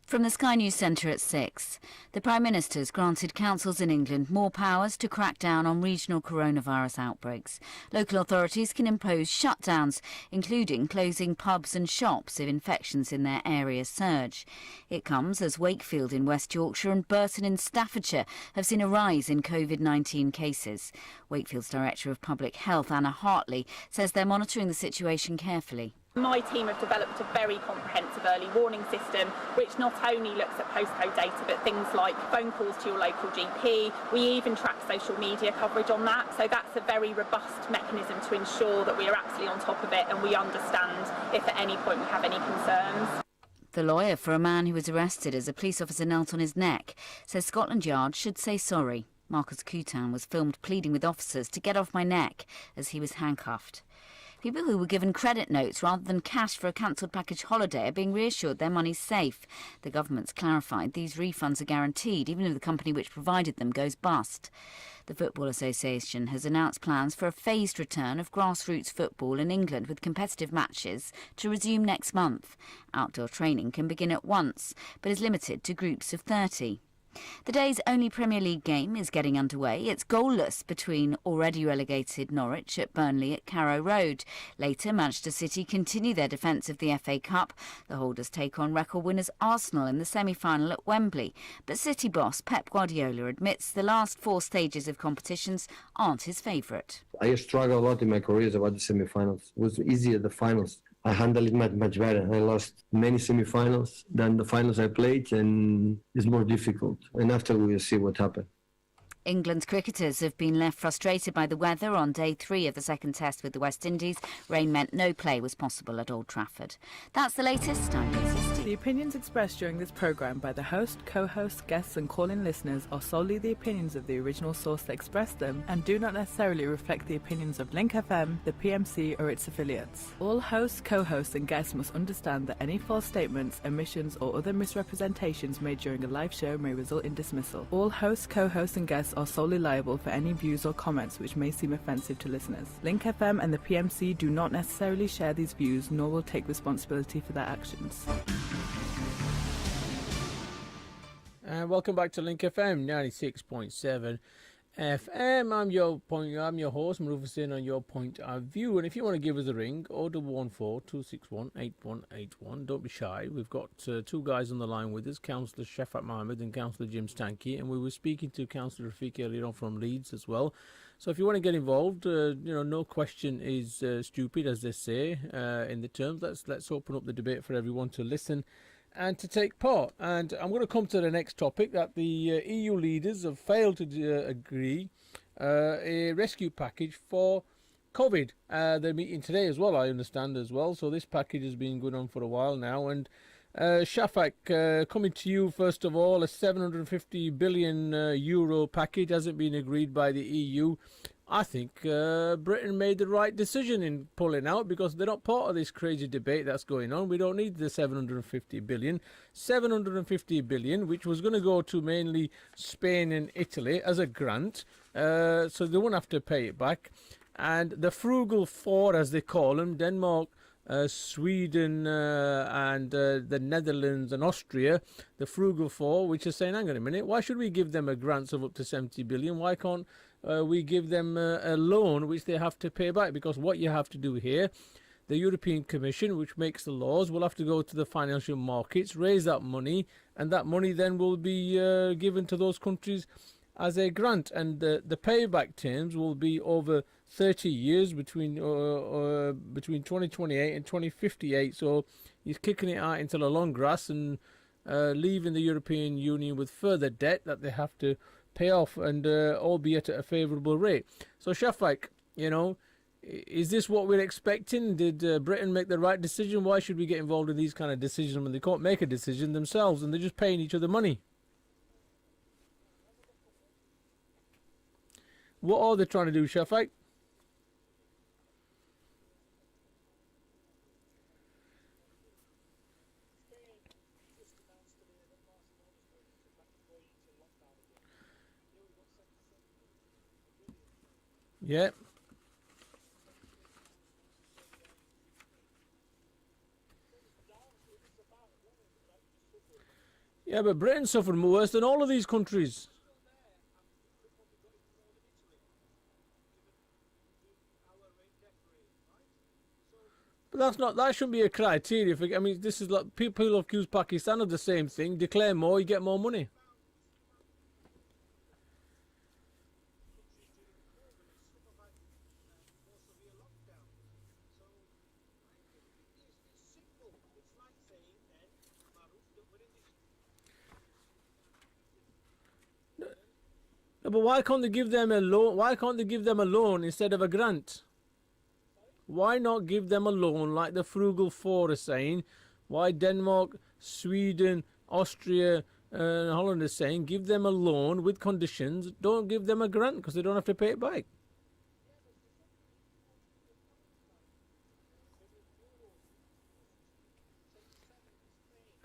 From the Sky News Centre at 6, the Prime Minister's granted councils in England more powers to crack down on regional coronavirus outbreaks. Local authorities can impose shutdowns, including closing pubs and shops if infections in their areas surge. It comes as Wakefield in West Yorkshire and Burton in Staffordshire have seen a rise in COVID-19 cases. Wakefield's Director of Public Health, Anna Hartley, says they're monitoring the situation carefully. My team have developed a very comprehensive early warning system which not only looks at postcode data but things like phone calls to your local GP. We even track social media coverage on that, so that's a very robust mechanism to ensure that we are absolutely on top of it and we understand if at any point we have any concerns. The lawyer for a man who was arrested as a police officer knelt on his neck says Scotland Yard should say sorry. Marcus Coutan was filmed pleading with officers to get off my neck as he was handcuffed. People who were given credit notes rather than cash for a cancelled package holiday are being reassured their money's safe. The government's clarified these refunds are guaranteed even if the company which provided them goes bust. The Football Association has announced plans for a phased return of grassroots football in England with competitive matches to resume next month. Outdoor training can begin at once, but is limited to groups of 30. The day's only Premier League game is getting underway. It's goalless between already relegated Norwich at Burnley at Carrow Road. Later, Manchester City continue their defence of the FA Cup. The holders take on record winners Arsenal in the semi-final at Wembley. But City boss Pep Guardiola admits the last four stages of competitions aren't his favourite. I struggled a lot in my career about the semi-finals. It was easier the finals. I handled it much better. I lost many semi-finals than the finals I played, and it's more difficult. And after we'll see what happened. England cricketers have been left frustrated by the weather on day 3 of the second test with the West Indies. Rain meant no play was possible at Old Trafford. That's the latest. I'm Lucy Steve. The opinions expressed during this programme by the host, co-host, guests and call-in listeners are solely the opinions of the original source that expressed them and do not necessarily reflect the opinions of Link FM, the PMC or its affiliates. All hosts, co-hosts and guests must understand that any false statements, omissions or other misrepresentations made during a live show may result in dismissal. All hosts, co-hosts and guests are solely liable for any views or comments which may seem offensive to listeners. Link FM and the PMC do not necessarily share these views nor will take responsibility for their actions. And welcome back to Link FM 96.7 FM. I'm your host, Maruf Hussain, on Your Point of View. And if you want to give us a ring, 0114 261 8181. Don't be shy. We've got two guys on the line with us, Councillor Shafat Mohammed and Councillor Jim Stanky. And we were speaking to Councillor Rafiq earlier on from Leeds as well. So if you want to get involved, no question is stupid, as they say in the terms. Let's open up the debate for everyone to listen and to take part. And I'm going to come to the next topic, that the EU leaders have failed to agree a rescue package for COVID. They're meeting today as well, I understand as well. So this package has been going on for a while now. And Shafak, coming to you first of all, a 750 billion euro package hasn't been agreed by the EU. I think Britain made the right decision in pulling out, because they're not part of this crazy debate that's going on. We don't need the 750 billion. 750 billion, which was going to go to mainly Spain and Italy as a grant, so they won't have to pay it back. And the frugal four, as they call them, Denmark, Sweden and the Netherlands and Austria, the frugal four, which are saying, hang on a minute, why should we give them a grant of up to 70 billion? Why can't we give them a loan which they have to pay back? Because what you have to do here, the European Commission, which makes the laws, will have to go to the financial markets, raise that money, and that money then will be given to those countries as a grant. And the payback terms will be over 30 years, between 2028 and 2058. So he's kicking it out into the long grass and leaving the European Union with further debt that they have to pay off, and albeit at a favourable rate. So Shafak, is this what we're expecting? Did Britain make the right decision? Why should we get involved in these kind of decisions when they can't make a decision themselves and they're just paying each other money? What are they trying to do, Shafak? Yeah. Yeah, but Britain suffered worse than all of these countries. But that shouldn't be a criteria. This is like people accuse Pakistan of the same thing. Declare more, you get more money. But why can't they give them a loan? Why can't they give them a loan instead of a grant? Why not give them a loan like the frugal four are saying? Why Denmark, Sweden, Austria and Holland are saying give them a loan with conditions. Don't give them a grant because they don't have to pay it back.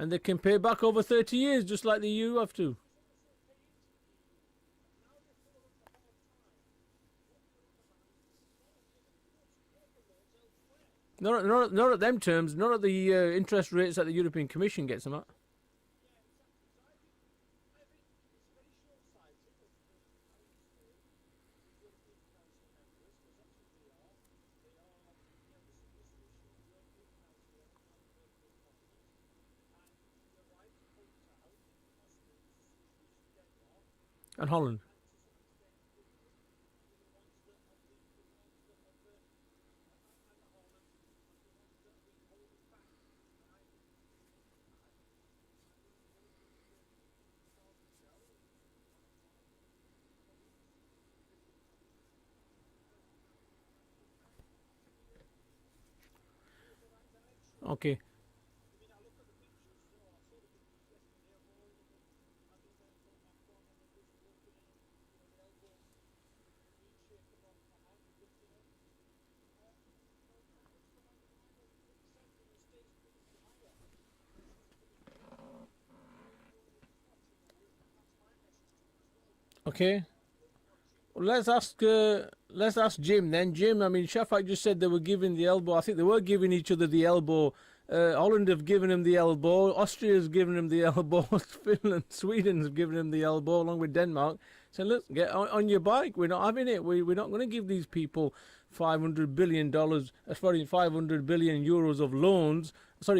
And they can pay back over 30 years just like the EU have to. Not at them terms, not at the interest rates that the European Commission gets them at. And Holland. Okay. Okay. Well, let's ask Jim then. Jim, I mean, Shafak just said they were giving the elbow. I think they were giving each other the elbow. Holland have given him the elbow. Austria's given him the elbow. Finland, Sweden's given him the elbow, along with Denmark. So look, get on your bike. We're not having it. We're not going to give these people $500 billion, 500 billion euros of loans,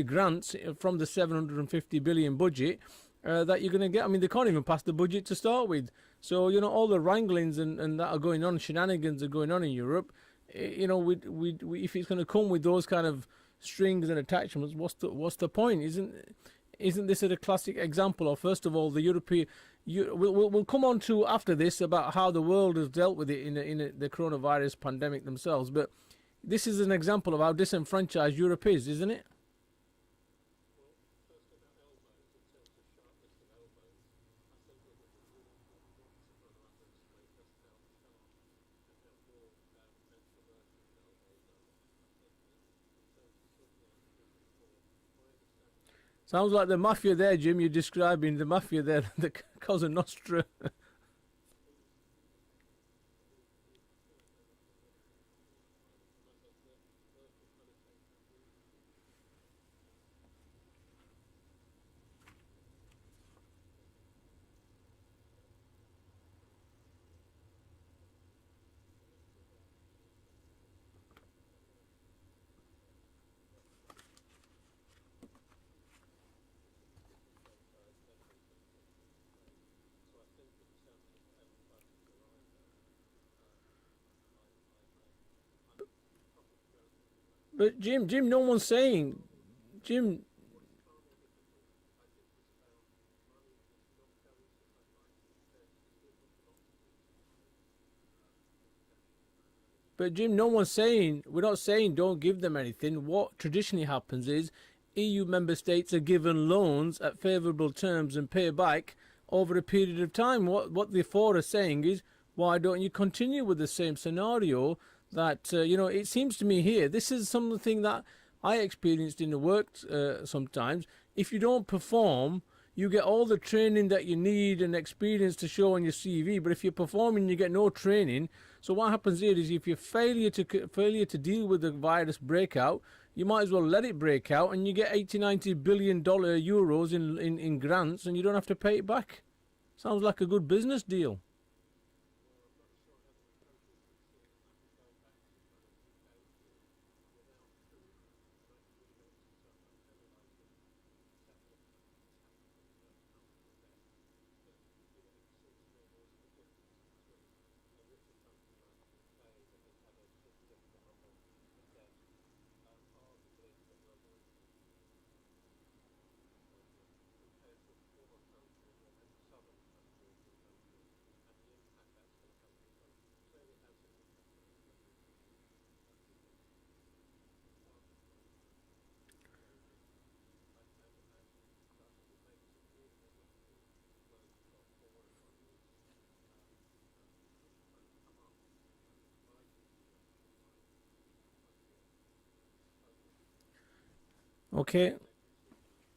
grants from the 750 billion budget that you're going to get. I mean, they can't even pass the budget to start with. So, you know, all the wranglings and that are going on, shenanigans are going on in Europe. You know, we if it's going to come with those kind of strings and attachments, what's the point? Isn't this a classic example of, first of all, the European... We'll come on to after this about how the world has dealt with it in the coronavirus pandemic themselves, but this is an example of how disenfranchised Europe is, isn't it? Sounds like the mafia there, Jim. You're describing the mafia there, the Cosa Nostra. But Jim, no one's saying, Jim. But Jim, no one's saying, we're not saying don't give them anything. What traditionally happens is EU member states are given loans at favourable terms and pay back over a period of time. What the four are saying is, why don't you continue with the same scenario? That, you know, it seems to me here, this is something that I experienced in the work sometimes. If you don't perform, you get all the training that you need and experience to show on your CV. But if you're performing, you get no training. So what happens here is if you failure to deal with the virus breakout, you might as well let it break out and you get $80-90 billion euros in grants and you don't have to pay it back. Sounds like a good business deal. Okay.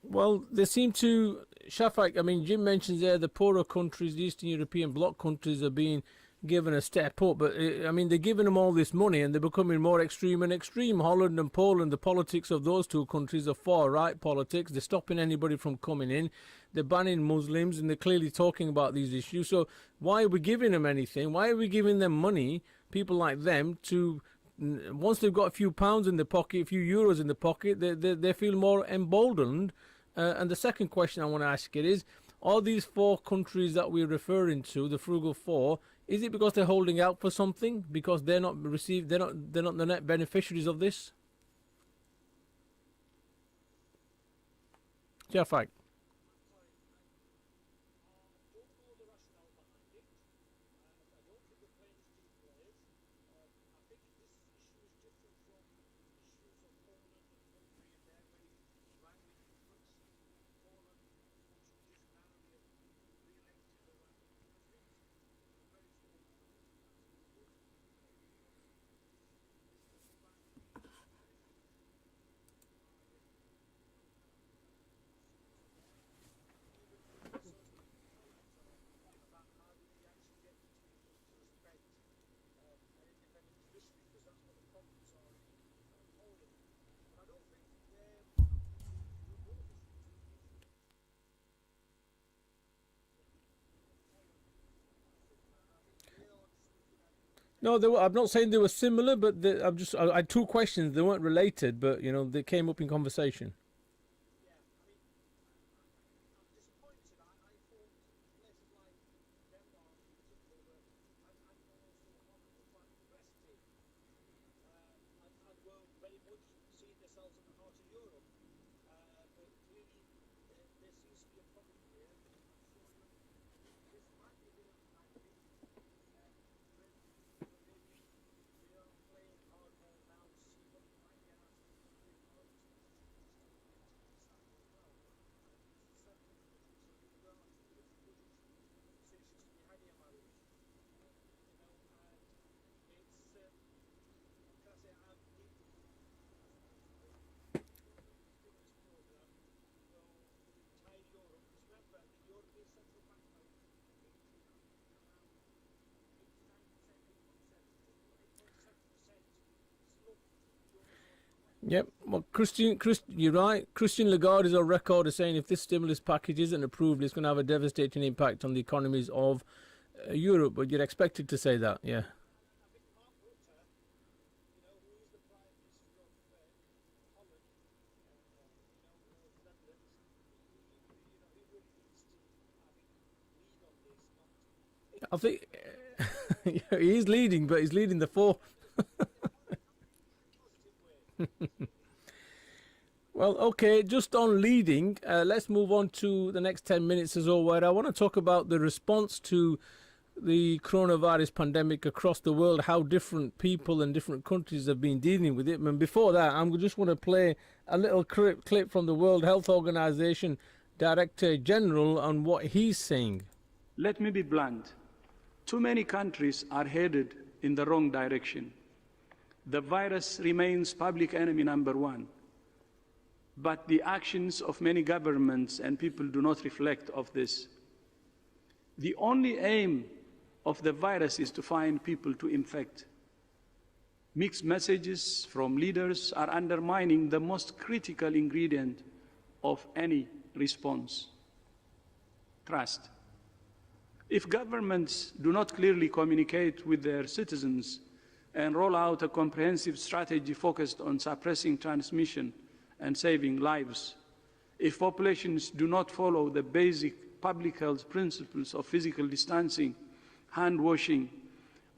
Well, they seem to, Shafak, I mean, Jim mentions there the poorer countries, the Eastern European bloc countries are being given a step up. But, I mean, they're giving them all this money and they're becoming more extreme and extreme. Holland and Poland, the politics of those two countries are far-right politics. They're stopping anybody from coming in. They're banning Muslims and they're clearly talking about these issues. So why are we giving them anything? Why are we giving them money, people like them, to... Once they've got a few pounds in the pocket, a few euros in the pocket, they feel more emboldened. And the second question I want to ask you is, are these four countries that we're referring to, the Frugal Four, is it because they're holding out for something? Because they're not the net beneficiaries of this? Jafak. No, I'm not saying they were similar, but I had two questions. They weren't related, but they came up in conversation. Yep. Well, you're right. Christine Lagarde is on record as saying if this stimulus package isn't approved, it's going to have a devastating impact on the economies of Europe. But you're expected to say that, yeah. I think he's leading, but he's leading the four. Well, okay, just on leading, let's move on to the next 10 minutes as well, where I want to talk about the response to the coronavirus pandemic across the world, how different people and different countries have been dealing with it. And before that, I just want to play a little clip from the World Health Organization Director General on what he's saying. Let me be blunt. Too many countries are headed in the wrong direction. The virus remains public enemy number one. But the actions of many governments and people do not reflect of this. The only aim of the virus is to find people to infect. Mixed messages from leaders are undermining the most critical ingredient of any response: trust. If governments do not clearly communicate with their citizens and roll out a comprehensive strategy focused on suppressing transmission and saving lives, if populations do not follow the basic public health principles of physical distancing, hand washing,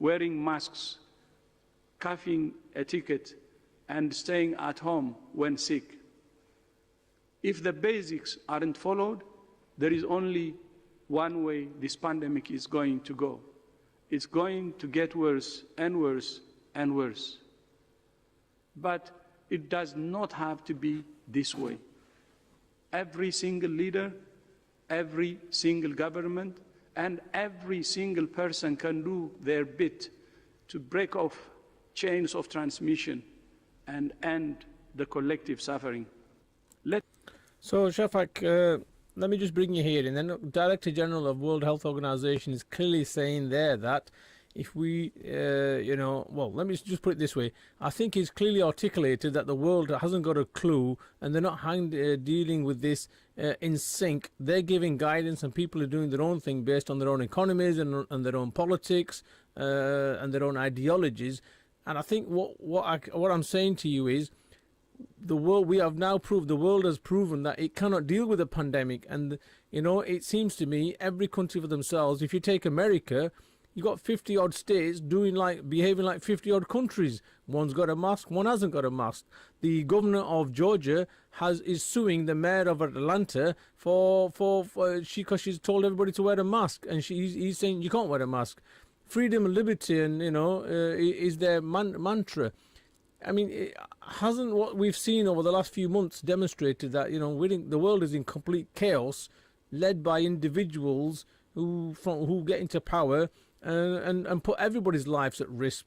wearing masks, coughing etiquette, and staying at home when sick, if the basics aren't followed, there is only one way this pandemic is going to go. It's going to get worse and worse and worse. But it does not have to be this way. Every single leader, every single government, and every single person can do their bit to break off chains of transmission and end the collective suffering. So, Shafak, let me just bring you here. And then Director General of World Health Organization is clearly saying there that if we, well, let me just put it this way. I think he's clearly articulated that the world hasn't got a clue and they're not dealing with this in sync. They're giving guidance and people are doing their own thing based on their own economies and their own politics and their own ideologies. And I think what I'm saying to you is the world, we have now proved, the world has proven that it cannot deal with a pandemic. And, it seems to me every country for themselves. If you take America, you got 50-odd states behaving like 50-odd countries. One's got a mask, one hasn't got a mask. The governor of Georgia is suing the mayor of Atlanta because she's told everybody to wear a mask, and he's saying you can't wear a mask. Freedom and liberty, and is their mantra. I mean, hasn't what we've seen over the last few months demonstrated that the world is in complete chaos, led by individuals who get into power and put everybody's lives at risk?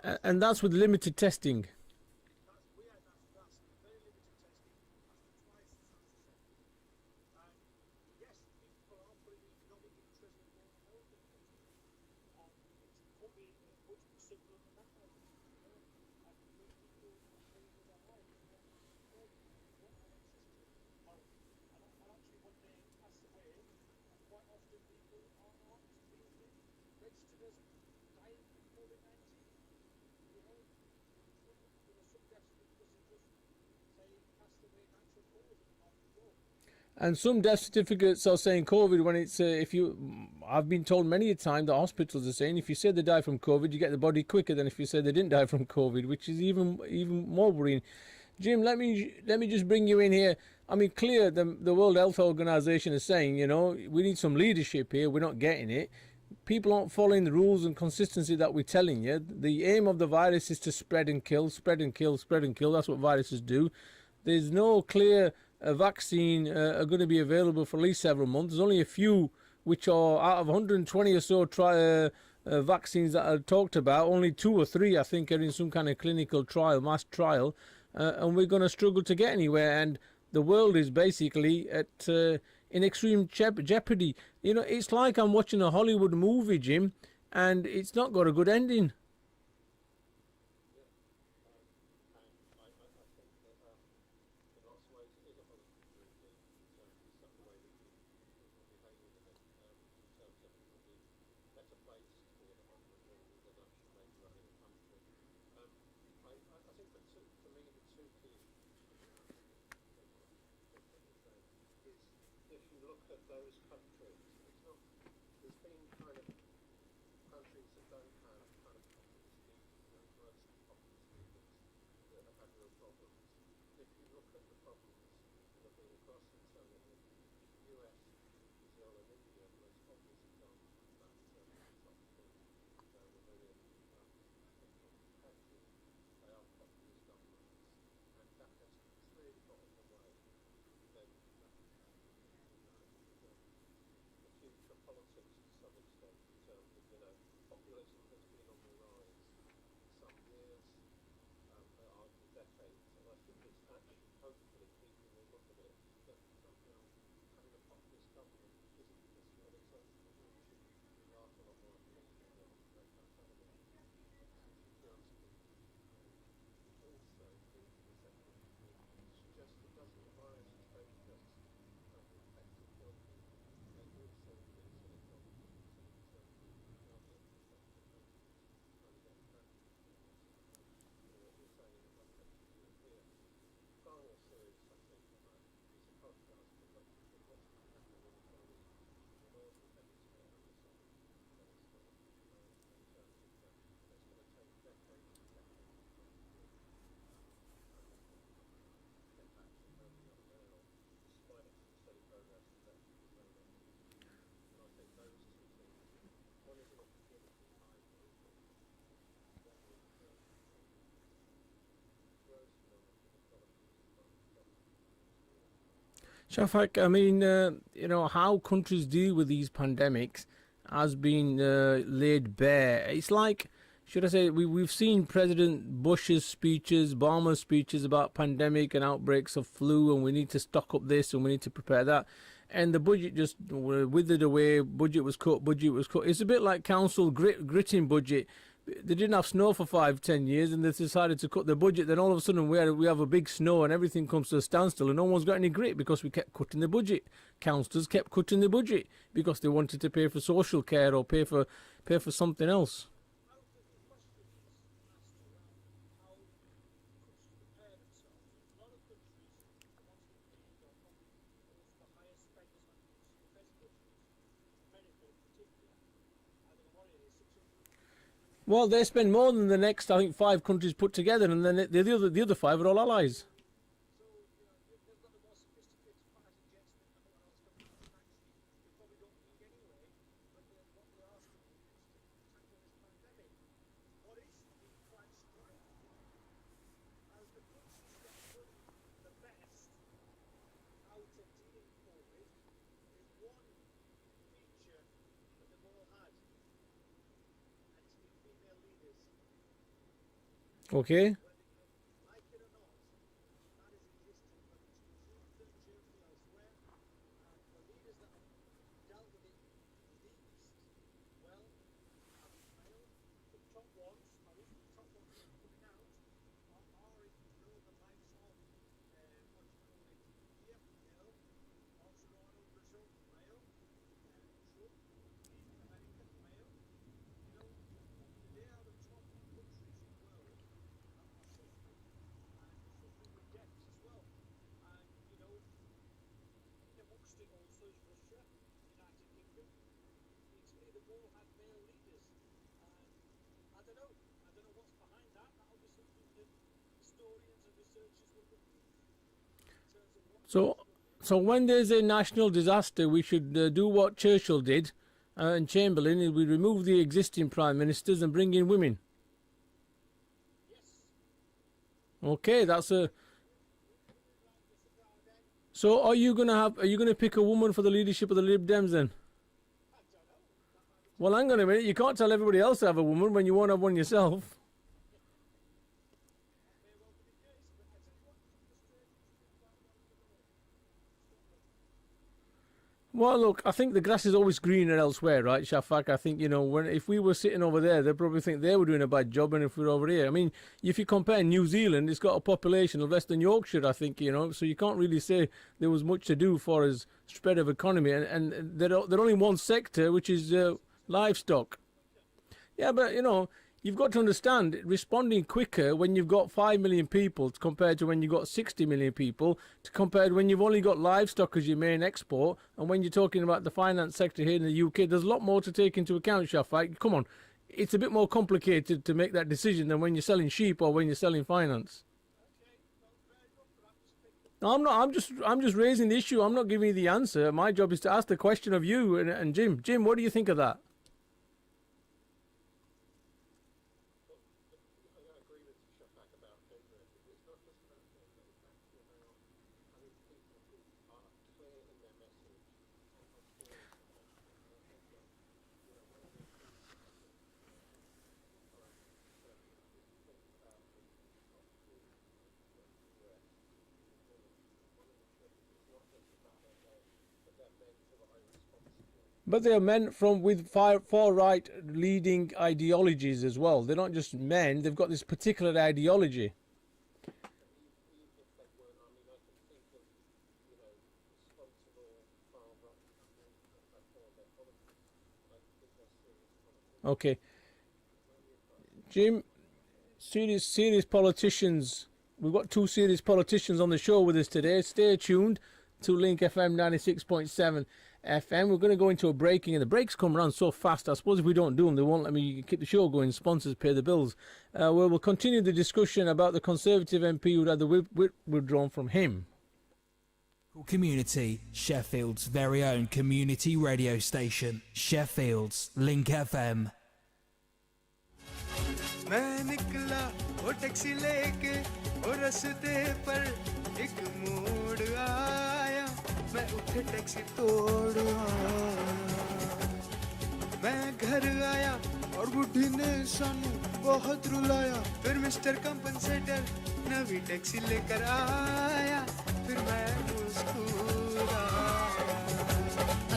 And that's with limited testing. And some death certificates are saying COVID when it's I've been told many a time that hospitals are saying if you say they die from COVID, you get the body quicker than if you say they didn't die from COVID, which is even more worrying. Jim, let me just bring you in here. I mean, clear the World Health Organization is saying, we need some leadership here. We're not getting it. People aren't following the rules and consistency that we're telling you. The aim of the virus is to spread and kill, spread and kill, spread and kill. That's what viruses do. There's no clear vaccine are going to be available for at least several months. There's only a few which are out of 120 or so vaccines that are talked about. Only 2 or 3, I think, are in some kind of clinical trial, mass trial, and we're going to struggle to get anywhere. And the world is basically in extreme jeopardy. It's like I'm watching a Hollywood movie, Jim, and it's not got a good ending. Shafak, I mean, how countries deal with these pandemics has been laid bare. It's like, should I say, we've seen President Bush's speeches, Obama's speeches about pandemic and outbreaks of flu, and we need to stock up this and we need to prepare that. And the budget just withered away. Budget was cut. It's a bit like council gritting budget. They didn't have snow for 5-10 years, and they decided to cut the budget. Then all of a sudden we have a big snow, and everything comes to a standstill, and no one's got any grit because we kept cutting the budget. Councillors kept cutting the budget because they wanted to pay for social care or pay for something else. Well, they spend more than the next, I think, 5 countries put together, and then the other 5 are all allies. Okay. So when there's a national disaster, we should do what Churchill did and Chamberlain. We remove the existing prime ministers and bring in women. Okay, that's a. So are you gonna pick a woman for the leadership of the Lib Dems then? Well, hang on a minute. You can't tell everybody else to have a woman when you won't have one yourself. Well, look, I think the grass is always greener elsewhere, right, Shafak? I think, if we were sitting over there, they'd probably think they were doing a bad job, and if we're over here, I mean, if you compare New Zealand, it's got a population of less than Yorkshire, I think, so you can't really say there was much to do for as spread of economy, and they're only one sector, which is livestock. Yeah, but, you've got to understand, responding quicker when you've got 5 million people compared to when you've got 60 million people, compared when you've only got livestock as your main export, and when you're talking about the finance sector here in the UK, there's a lot more to take into account, Shafak. Come on, it's a bit more complicated to make that decision than when you're selling sheep or when you're selling finance. No, I'm just raising the issue. I'm not giving you the answer. My job is to ask the question of you and Jim. Jim, what do you think of that? But they are men with far-right leading ideologies as well. They're not just men, they've got this particular ideology. Okay. Jim, serious politicians. We've got two serious politicians on the show with us today. Stay tuned to Link FM 96.7 FM. We're going to go into a breaking, and the breaks come around so fast. I suppose if we don't do them, they won't let me keep the show going. Sponsors pay the bills. Where we'll continue the discussion about the Conservative MP who had the whip withdrawn from him. Community, Sheffield's very own community radio station, Sheffield's Link FM. मैं निकला वो taxi लेके और रास्ते पर एक मोड़ आया मैं उठे टैक्सी तोड़ आया मैं घर आया और बुढ़ी ने सानू बहुत रुलाया फिर मिस्टर कंपनसेटर नवी टैक्सी लेकर आया फिर मैं मुस्कुराया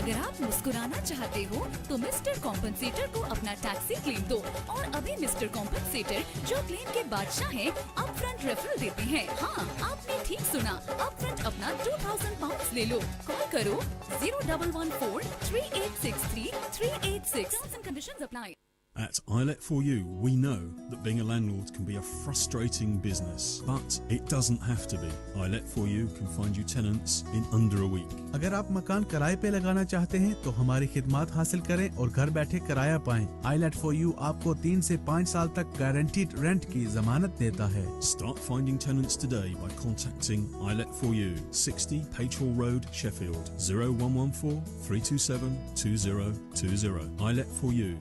अगर आप मुस्कुराना चाहते हो तो मिस्टर कॉम्पनसेटर को अपना टैक्सी क्लेम दो और अभी मिस्टर कॉम्पनसेटर जो क्लेम के बादशाह हैं अपफ्रंट रेफरल देते हैं। हाँ, आपने ठीक सुना, अपफ्रंट अपना 2000 पाउंड ले लो। कॉल करो 0114 3863 386। Terms and conditions apply. At iLet4U, we know that being a landlord can be a frustrating business, but it doesn't have to be. iLet4U can find you tenants in under a week. अगर आप मकान किराए पे लगाना चाहते हैं तो हमारी खिदमत हासिल करें और घर बैठे किराया पाएं। iLet4U आपको 3 से 5 साल तक गारंटीड रेंट की जमानत देता है। Start finding tenants today by contacting iLet4U, 60 Page Hall Road, Sheffield, 0114 327 2020. iLet4U.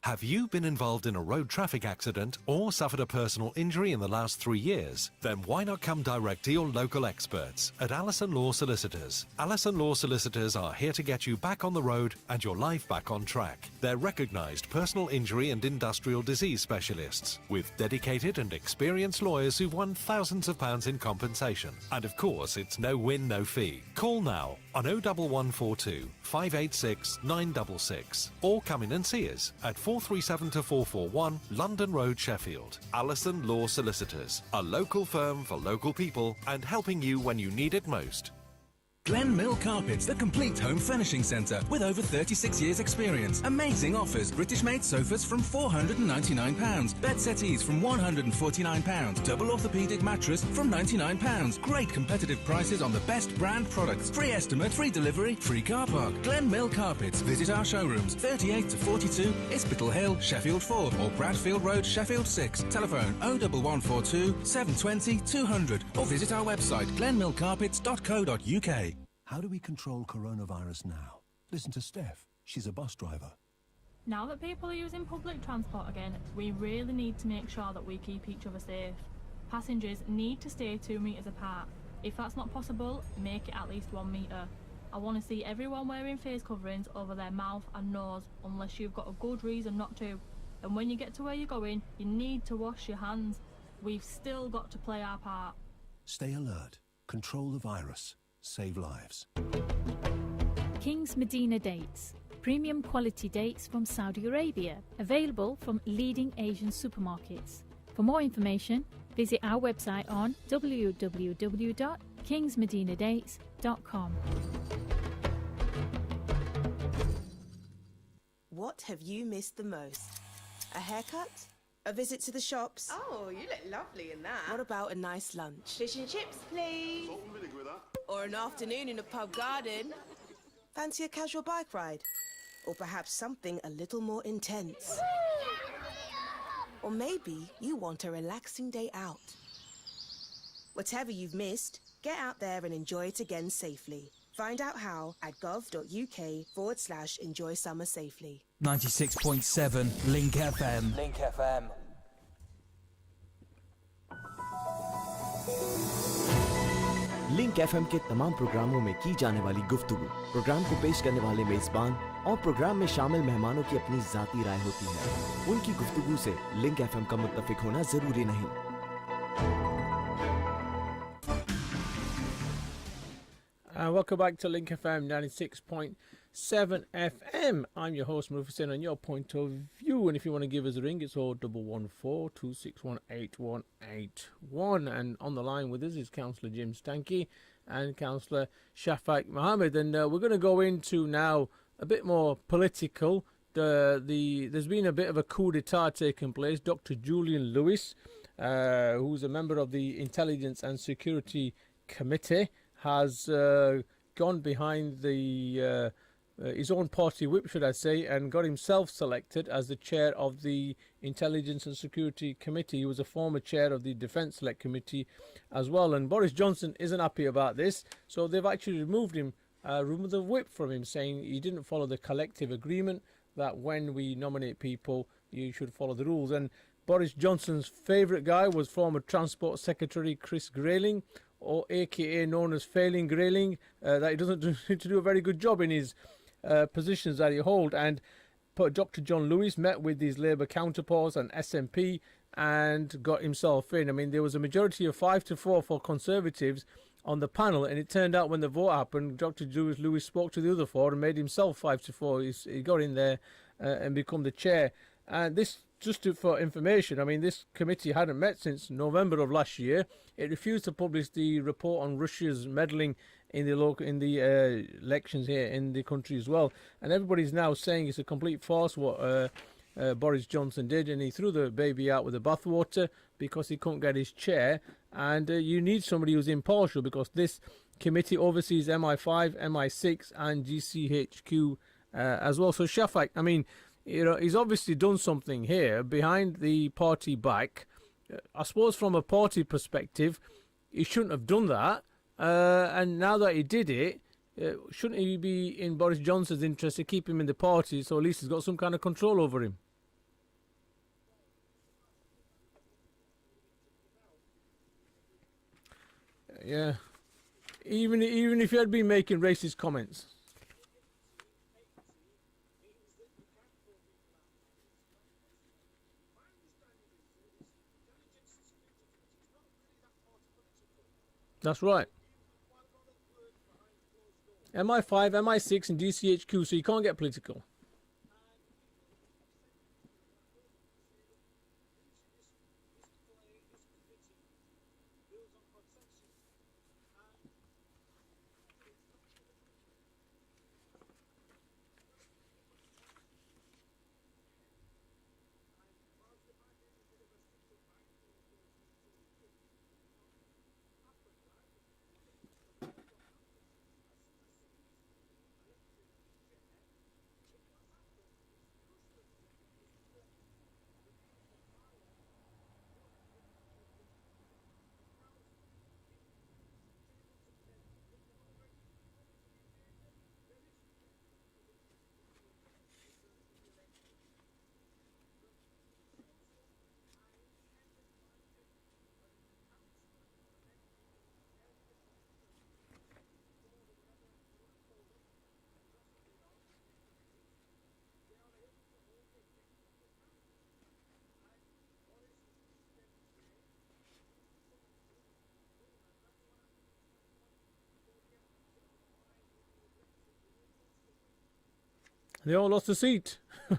Have you been involved in a road traffic accident or suffered a personal injury in the last 3 years? Then why not come direct to your local experts at Allison Law Solicitors? Allison Law Solicitors are here to get you back on the road and your life back on track. They're recognised personal injury and industrial disease specialists with dedicated and experienced lawyers who've won thousands of pounds in compensation. And of course, it's no win, no fee. Call now on 01142 586 966 or come in and see us at 437 to 441 London Road, Sheffield. Allison Law Solicitors, a local firm for local people and helping you when you need it most. Glen Mill Carpets, the complete home furnishing centre with over 36 years experience. Amazing offers. British-made sofas from £499. Bed settees from £149. Double orthopaedic mattress from £99. Great competitive prices on the best brand products. Free estimate, free delivery, free car park. Glen Mill Carpets. Visit our showrooms 38 to 42 Ispital Hill, Sheffield 4 or Bradfield Road, Sheffield 6. Telephone 01142 720 200 or visit our website glenmillcarpets.co.uk. How do we control coronavirus now? Listen to Steph. She's a bus driver. Now that people are using public transport again, we really need to make sure that we keep each other safe. Passengers need to stay 2 metres apart. If that's not possible, make it at least 1 metre. I want to see everyone wearing face coverings over their mouth and nose, unless you've got a good reason not to. And when you get to where you're going, you need to wash your hands. We've still got to play our part. Stay alert. Control the virus. Save lives. King's Medina Dates. Premium quality dates from Saudi Arabia. Available from leading Asian supermarkets. For more information, visit our website on www.kingsmedinadates.com. What have you missed the most? A haircut? A visit to the shops? Oh, you look lovely in that. What about a nice lunch? Fish and chips, please. Or an afternoon in a pub garden? Fancy a casual bike ride? Or perhaps something a little more intense? Or maybe you want a relaxing day out. Whatever you've missed, get out there and enjoy it again safely. Find out how at gov.uk/enjoy summer safely. 96.7 Link FM. Link FM. Link FM के तमाम प्रोग्रामों में की जाने वाली गुफ्तगू, programme को पेश करने वाले मेजबान और प्रोग्राम में शामिल मेहमानों की अपनी जाती राय होती है। उनकी गुफ्तगू से लिंक एफएम का मुत्तफिक होना जरूरी नहीं। Welcome back to Link FM 96.7 FM. I'm your host, Maruf Hussain, on your point of view. And if you want to give us a ring, it's 0114 261 8181. And on the line with us is Councillor Jim Stanky and Councillor Shafak Mohammed. And we're going to go into now a bit more political. There's been a bit of a coup d'etat taking place. Dr. Julian Lewis, who's a member of the Intelligence and Security Committee, has gone behind the his own party whip, should I say, and got himself selected as the chair of the Intelligence and Security Committee. He was a former chair of the Defence Select Committee as well. And Boris Johnson isn't happy about this, so they've actually removed the whip from him, saying he didn't follow the collective agreement that when we nominate people, you should follow the rules. And Boris Johnson's favourite guy was former Transport Secretary Chris Grayling, or aka known as Failing Grayling, that he doesn't seem to do a very good job in his positions that he holds. And Dr. John Lewis met with his Labour counterparts and SNP and got himself in. I mean, there was a majority of 5-4 for Conservatives on the panel, and it turned out when the vote happened, Dr. Lewis spoke to the other four and made himself 5-4. He got in there and become the chair. And this, for information, I mean, this committee hadn't met since November of last year. It refused to publish the report on Russia's meddling in the elections here in the country as well. And everybody's now saying it's a complete farce what Boris Johnson did, and he threw the baby out with the bathwater because he couldn't get his chair. And you need somebody who's impartial, because this committee oversees MI5, MI6 and GCHQ as well. So Shafak, I mean, you know, he's obviously done something here behind the party back. I suppose from a party perspective, he shouldn't have done that. And now that he did it, shouldn't he be in Boris Johnson's interest to keep him in the party, so at least he's got some kind of control over him? Yeah. Even if you had been making racist comments. That's right. MI5, MI6 and DCHQ, so you can't get political. They all lost a seat. So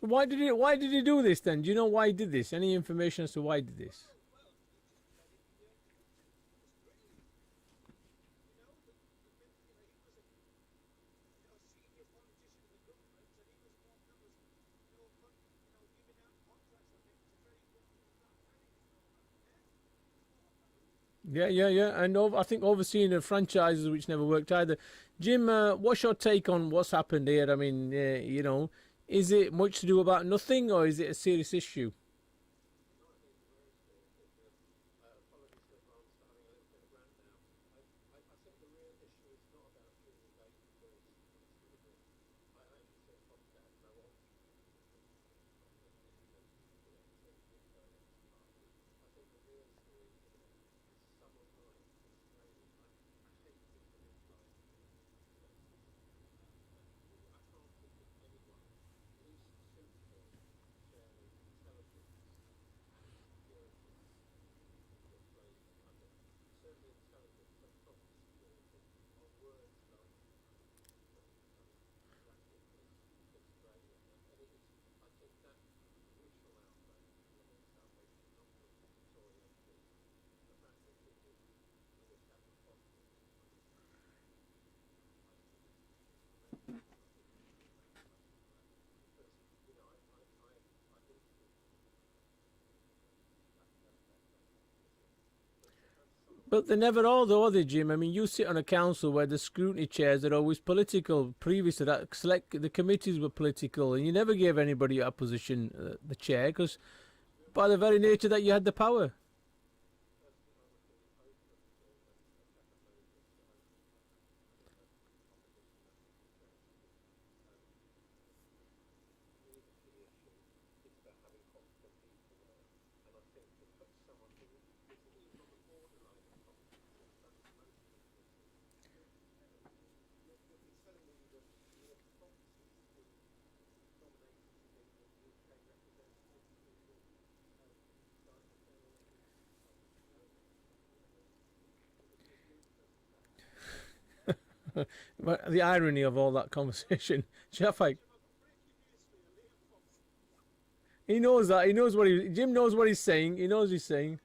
why did he do this then? Do you know why he did this? Any information as to why he did this? Yeah. And I think overseeing the franchises which never worked either. Jim, what's your take on what's happened here? I mean, is it much to do about nothing, or is it a serious issue? But they never are, though, are they, Jim? I mean, you sit on a council where the scrutiny chairs are always political. Previous to that, the committees were political, and you never gave anybody a position, the chair, because by the very nature that you had the power. But the irony of all that conversation, Shafak. He knows that. He knows Jim knows what he's saying. He knows what he's saying.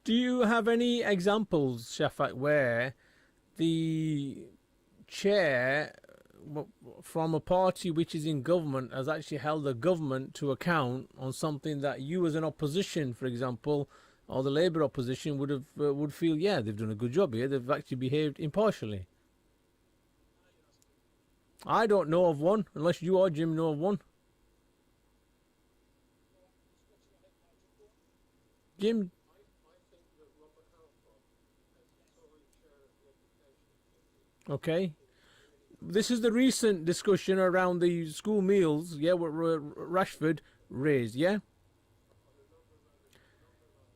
Do you have any examples, Shafak, where the chair from a party which is in government has actually held the government to account on something that you as an opposition, for example, or the Labour opposition would feel, yeah, they've done a good job here, they've actually behaved impartially? I don't know of one, unless you or Jim know of one. Jim? Okay. This is the recent discussion around the school meals, yeah, what Rashford raised, yeah?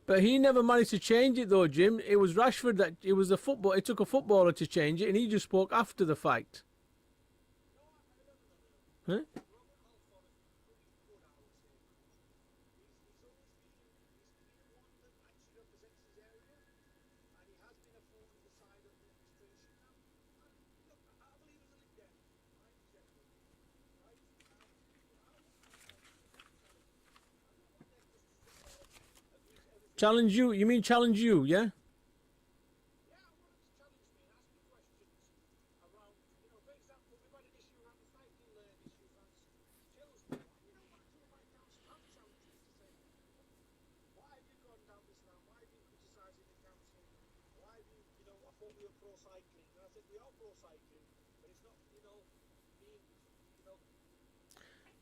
But he never managed to change it though, Jim. It was Rashford it took a footballer to change it, and he just spoke after the fact. Huh? Challenge you? You mean challenge you, yeah?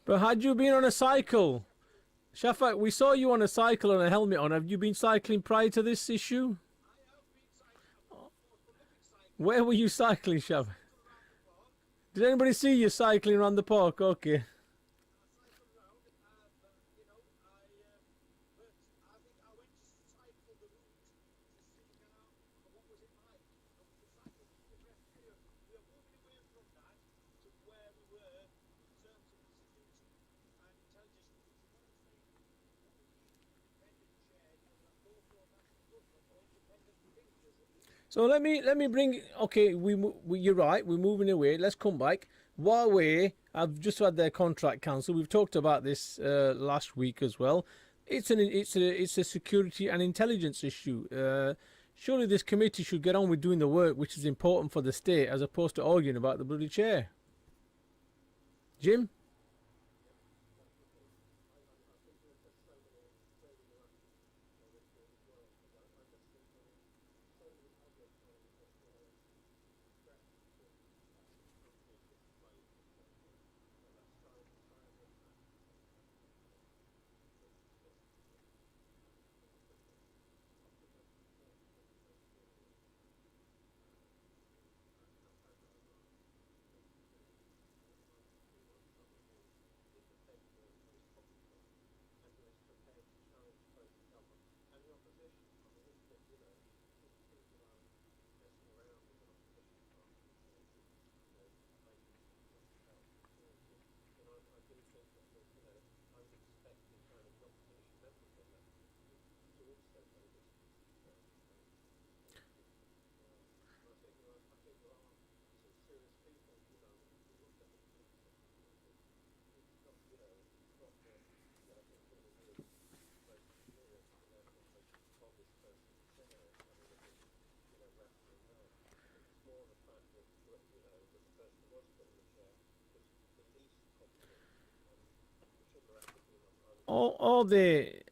But had you been on a cycle? Shafak, we saw you on a cycle and a helmet on. Have you been cycling prior to this issue? Where were you cycling, Shafak? Did anybody see you cycling around the park? Okay. So let me bring. Okay, you're right. We're moving away. Let's come back. Huawei, I've just had their contract cancelled. We've talked about this last week as well. It's a security and intelligence issue. Surely this committee should get on with doing the work which is important for the state, as opposed to arguing about the bloody chair. Jim?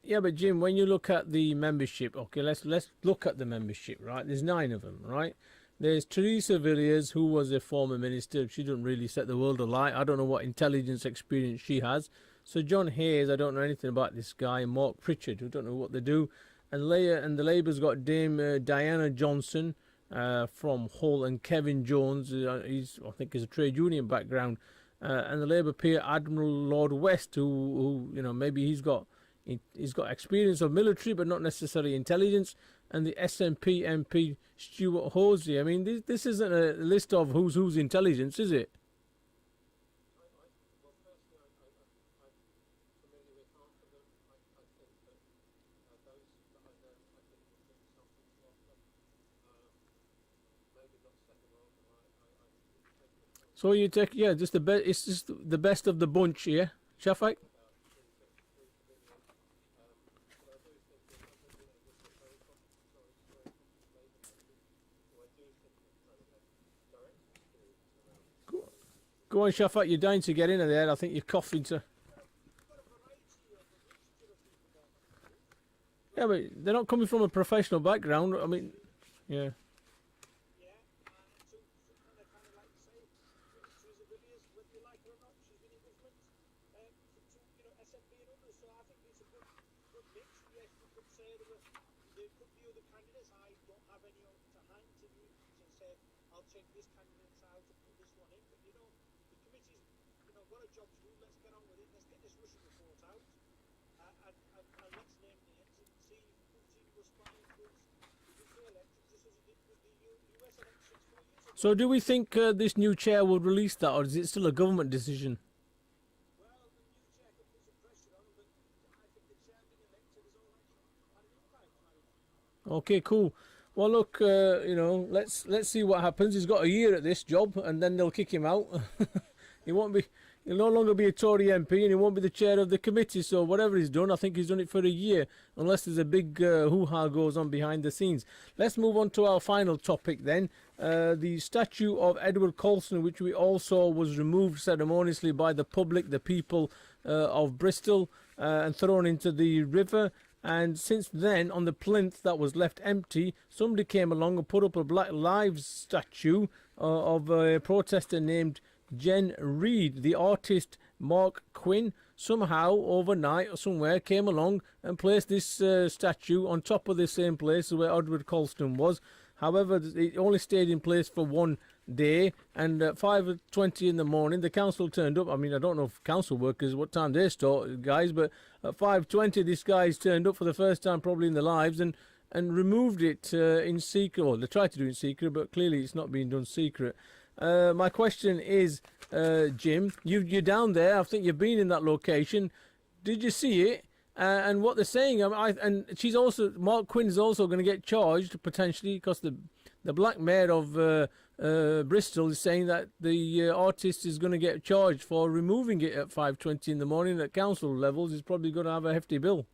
Yeah, but Jim, when you look at the membership, okay, let's look at the membership, right? There's 9 of them, right? There's Teresa Villiers, who was a former minister. She doesn't really set the world alight. I don't know what intelligence experience she has. So John Hayes, I don't know anything about this guy. Mark Pritchard, who don't know what they do. And the Labour's got Dame Diana Johnson from Hull, and Kevin Jones. I think he's a trade union background. And the Labour peer Admiral Lord West, who maybe he's got experience of military but not necessarily intelligence, and the SNP MP Stuart Hosey. I mean, this isn't a list of who's intelligence, is it? So you take, yeah, just the best. It's just the best of the bunch, yeah, Shafak. Go on, Shafat, you're dying to get in there. I think you're coughing to... Yeah, but they're not coming from a professional background. I mean, yeah. So do we think this new chair will release that, or is it still a government decision? Okay, cool. Well, look, you know, let's see what happens. He's got a year at this job, and then they'll kick him out. He'll no longer be a Tory MP, and he won't be the chair of the committee. So whatever he's done, I think he's done it for a year, unless there's a big hoo-ha goes on behind the scenes. Let's move on to our final topic then. The statue of Edward Colston, which we all saw was removed ceremoniously by the public, the people of Bristol, and thrown into the river. And since then, on the plinth that was left empty, somebody came along and put up a Black Lives statue of a protester named Jen Reid. The artist Mark Quinn somehow overnight or somewhere came along and placed this statue on top of the same place where Edward Colston was. However, it only stayed in place for one day, and at 5:20 in the morning the council turned up. I mean, I don't know if council workers what time they start, guys, but at 5:20 this guy's turned up for the first time probably in their lives and removed it in secret. Well, they tried to do it in secret, but clearly it's not being done secret. My question is, Jim, you're down there. I think you've been in that location. Did you see it? And what they're saying, and she's also, Mark Quinn is also going to get charged potentially because the Black Mayor of Bristol is saying that the artist is going to get charged for removing it at 5:20 in the morning at council levels. He's probably going to have a hefty bill.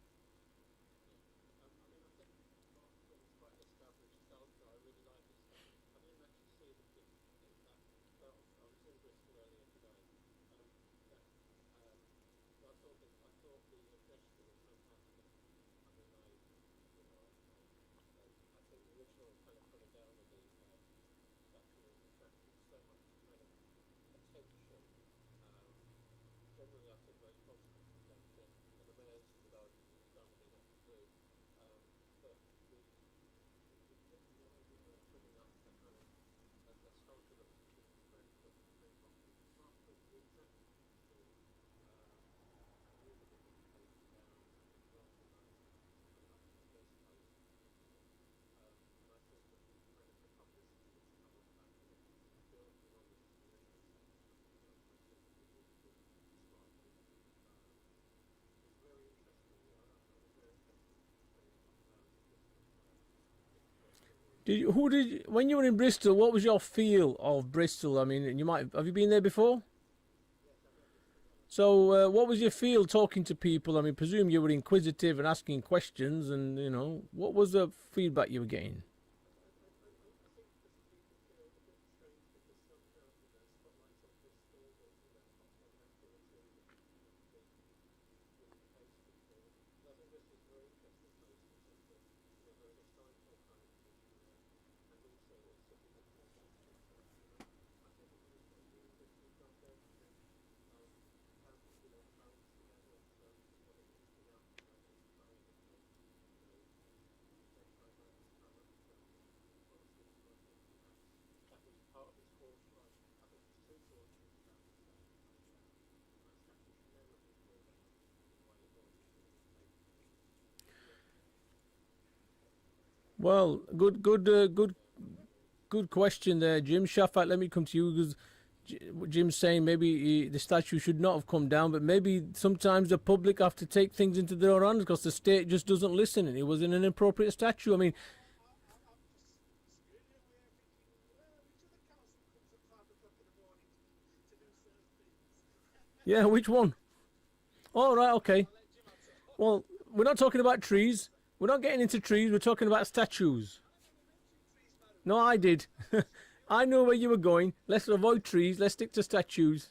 When you were in Bristol, what was your feel of Bristol? I mean, have you been there before? So, what was your feel talking to people? I mean, presume you were inquisitive and asking questions, and you know, what was the feedback you were getting? Well, good question there, Jim. Shafat, let me come to you because Jim's saying maybe the statue should not have come down, but maybe sometimes the public have to take things into their own hands because the state just doesn't listen, and it was an inappropriate statue. I mean, yeah, which one? Oh, right, okay. Well, we're not talking about trees. We're not getting into trees. We're talking about statues. No, I did. I know where you were going. Let's avoid trees. Let's stick to statues.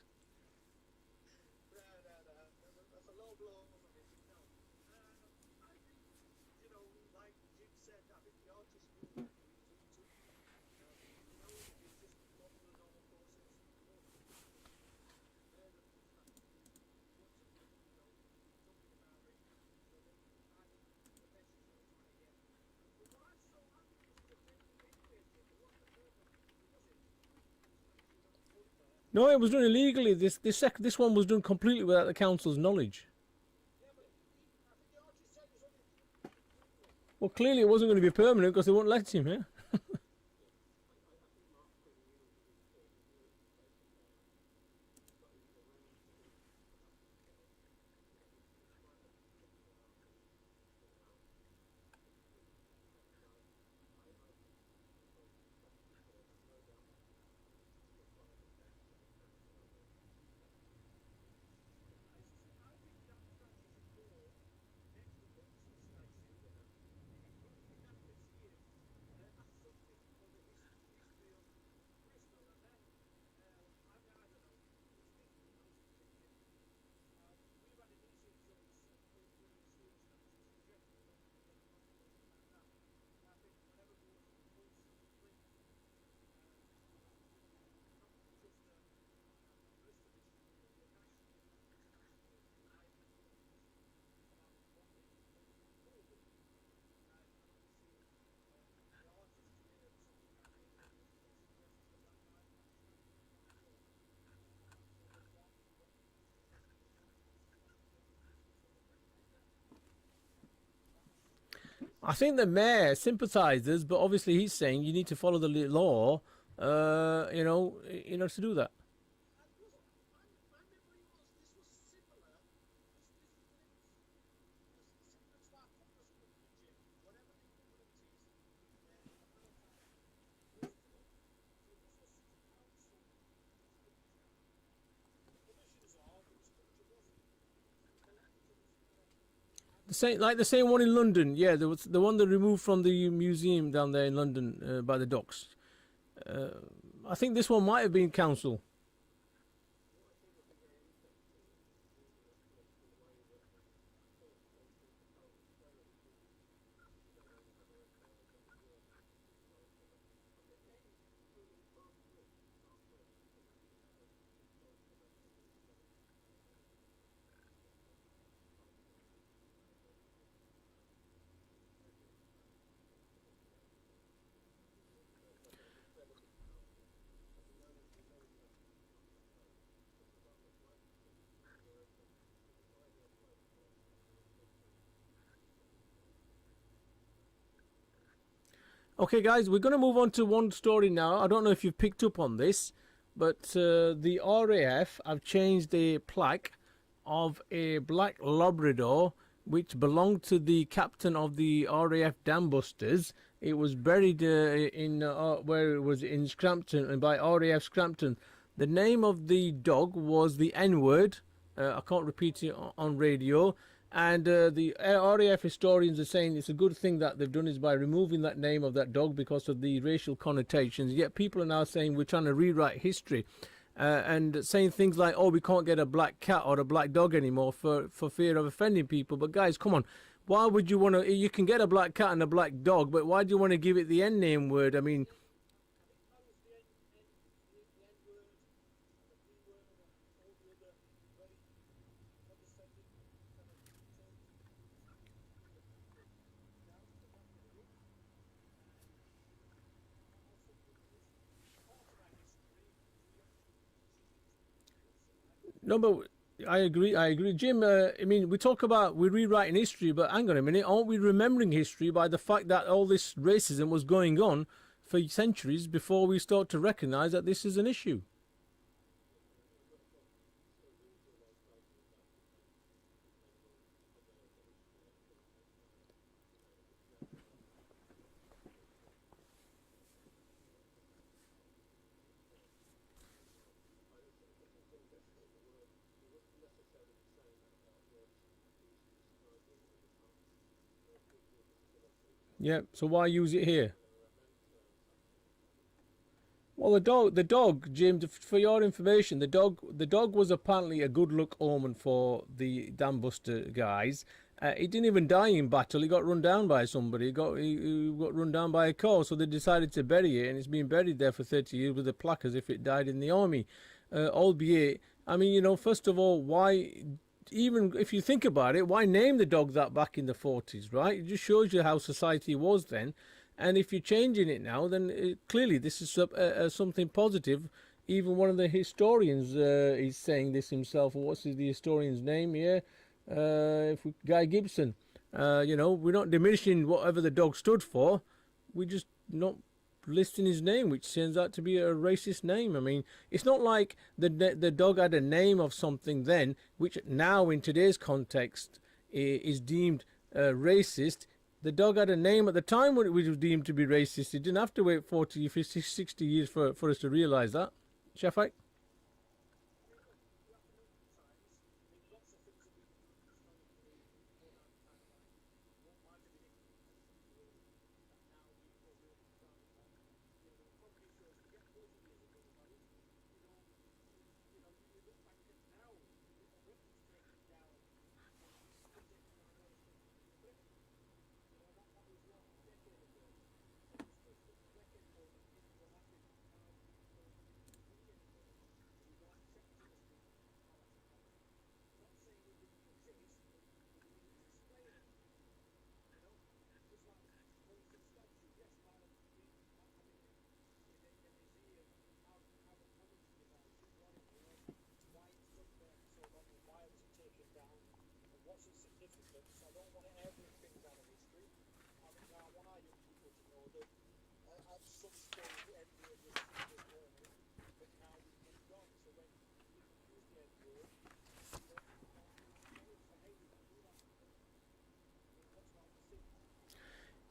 No, it was done illegally. This one was done completely without the council's knowledge. Well, clearly it wasn't going to be permanent because they won't let him, yeah? I think the mayor sympathises, but obviously he's saying you need to follow the law, you know, in order to do that. The same one in London. Yeah, there was the one they removed from the museum down there in London by the docks. I think this one might have been council. Okay, guys, we're going to move on to one story now. I don't know if you've picked up on this, but the RAF have changed a plaque of a black Labrador which belonged to the captain of the RAF Dam Busters. It was buried in where it was in Scrampton, by RAF Scrampton. The name of the dog was the N-word. I can't repeat it on radio. And the RAF historians are saying it's a good thing that they've done is by removing that name of that dog because of the racial connotations. Yet people are now saying we're trying to rewrite history and saying things like, oh, we can't get a black cat or a black dog anymore for fear of offending people. But guys, come on. Why would you want to... You can get a black cat and a black dog, but why do you want to give it the N-name word? I mean... No, but I agree. Jim, I mean, we're rewriting history, but hang on a minute. Aren't we remembering history by the fact that all this racism was going on for centuries before we start to recognise that this is an issue? Yeah, so why use it here? Well, the dog, Jim. For your information, the dog was apparently a good luck omen for the dam buster guys. He didn't even die in battle. He got run down by somebody. He got run down by a car. So they decided to bury it, and it's been buried there for 30 years with a plaque as if it died in the army. Albeit, I mean, you know, first of all, why? Even if you think about it, why name the dog that back in the 40s, right? It just shows you how society was then. And if you're changing it now, then clearly this is something positive. Even one of the historians is saying this himself. What's the historian's name here? Guy Gibson. You know, we're not diminishing whatever the dog stood for. We're just not listing his name, which turns out to be a racist name. I mean, it's not like the dog had a name of something then, which now in today's context is deemed racist. The dog had a name at the time when it was deemed to be racist. It didn't have to wait 40, 50, 60 years for us to realise that. Shafiq?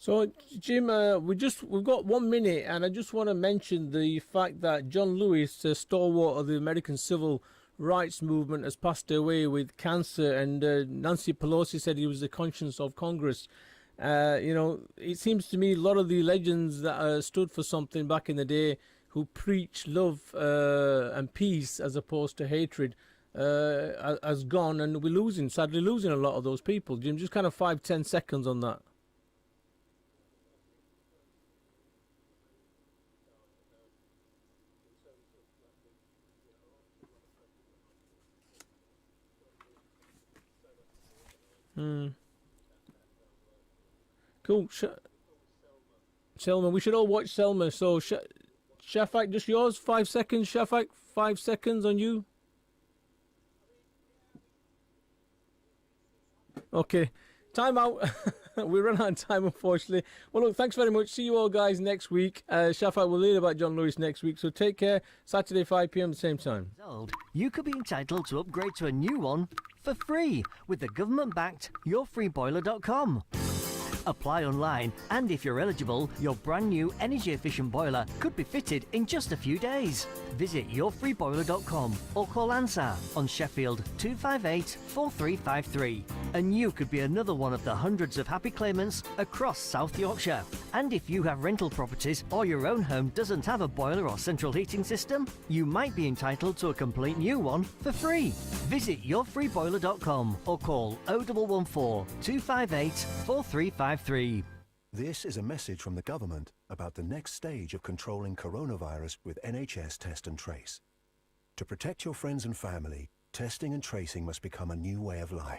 So, Jim, we've got 1 minute, and I just want to mention the fact that John Lewis, a stalwart of the American civil rights movement, has passed away with cancer, and Nancy Pelosi said he was the conscience of Congress. You know, it seems to me a lot of the legends that stood for something back in the day, who preach love and peace as opposed to hatred, has gone, and we're sadly losing a lot of those people. Jim, just kind of 5-10 seconds on that. Cool. Selma, we should all watch Selma. So, Shafak, just yours, 5 seconds. Shafak, 5 seconds on you. Okay, time out. We run out of time, unfortunately. Well, look, thanks very much. See you all guys next week. Shafak will learn about John Lewis next week. So take care. Saturday, 5 p.m. the same time. You could be entitled to upgrade to a new one for free with the government-backed YourFreeBoiler.com. Apply online, and if you're eligible, your brand new energy-efficient boiler could be fitted in just a few days. Visit YourFreeBoiler.com or call Ansar on Sheffield 258 4353, and you could be another one of the hundreds of happy claimants across South Yorkshire. And if you have rental properties or your own home doesn't have a boiler or central heating system, you might be entitled to a complete new one for free. Visit YourFreeBoiler.com or call 0114 258 4353. This is a message from the government about the next stage of controlling coronavirus with NHS Test and Trace. To protect your friends and family, testing and tracing must become a new way of life.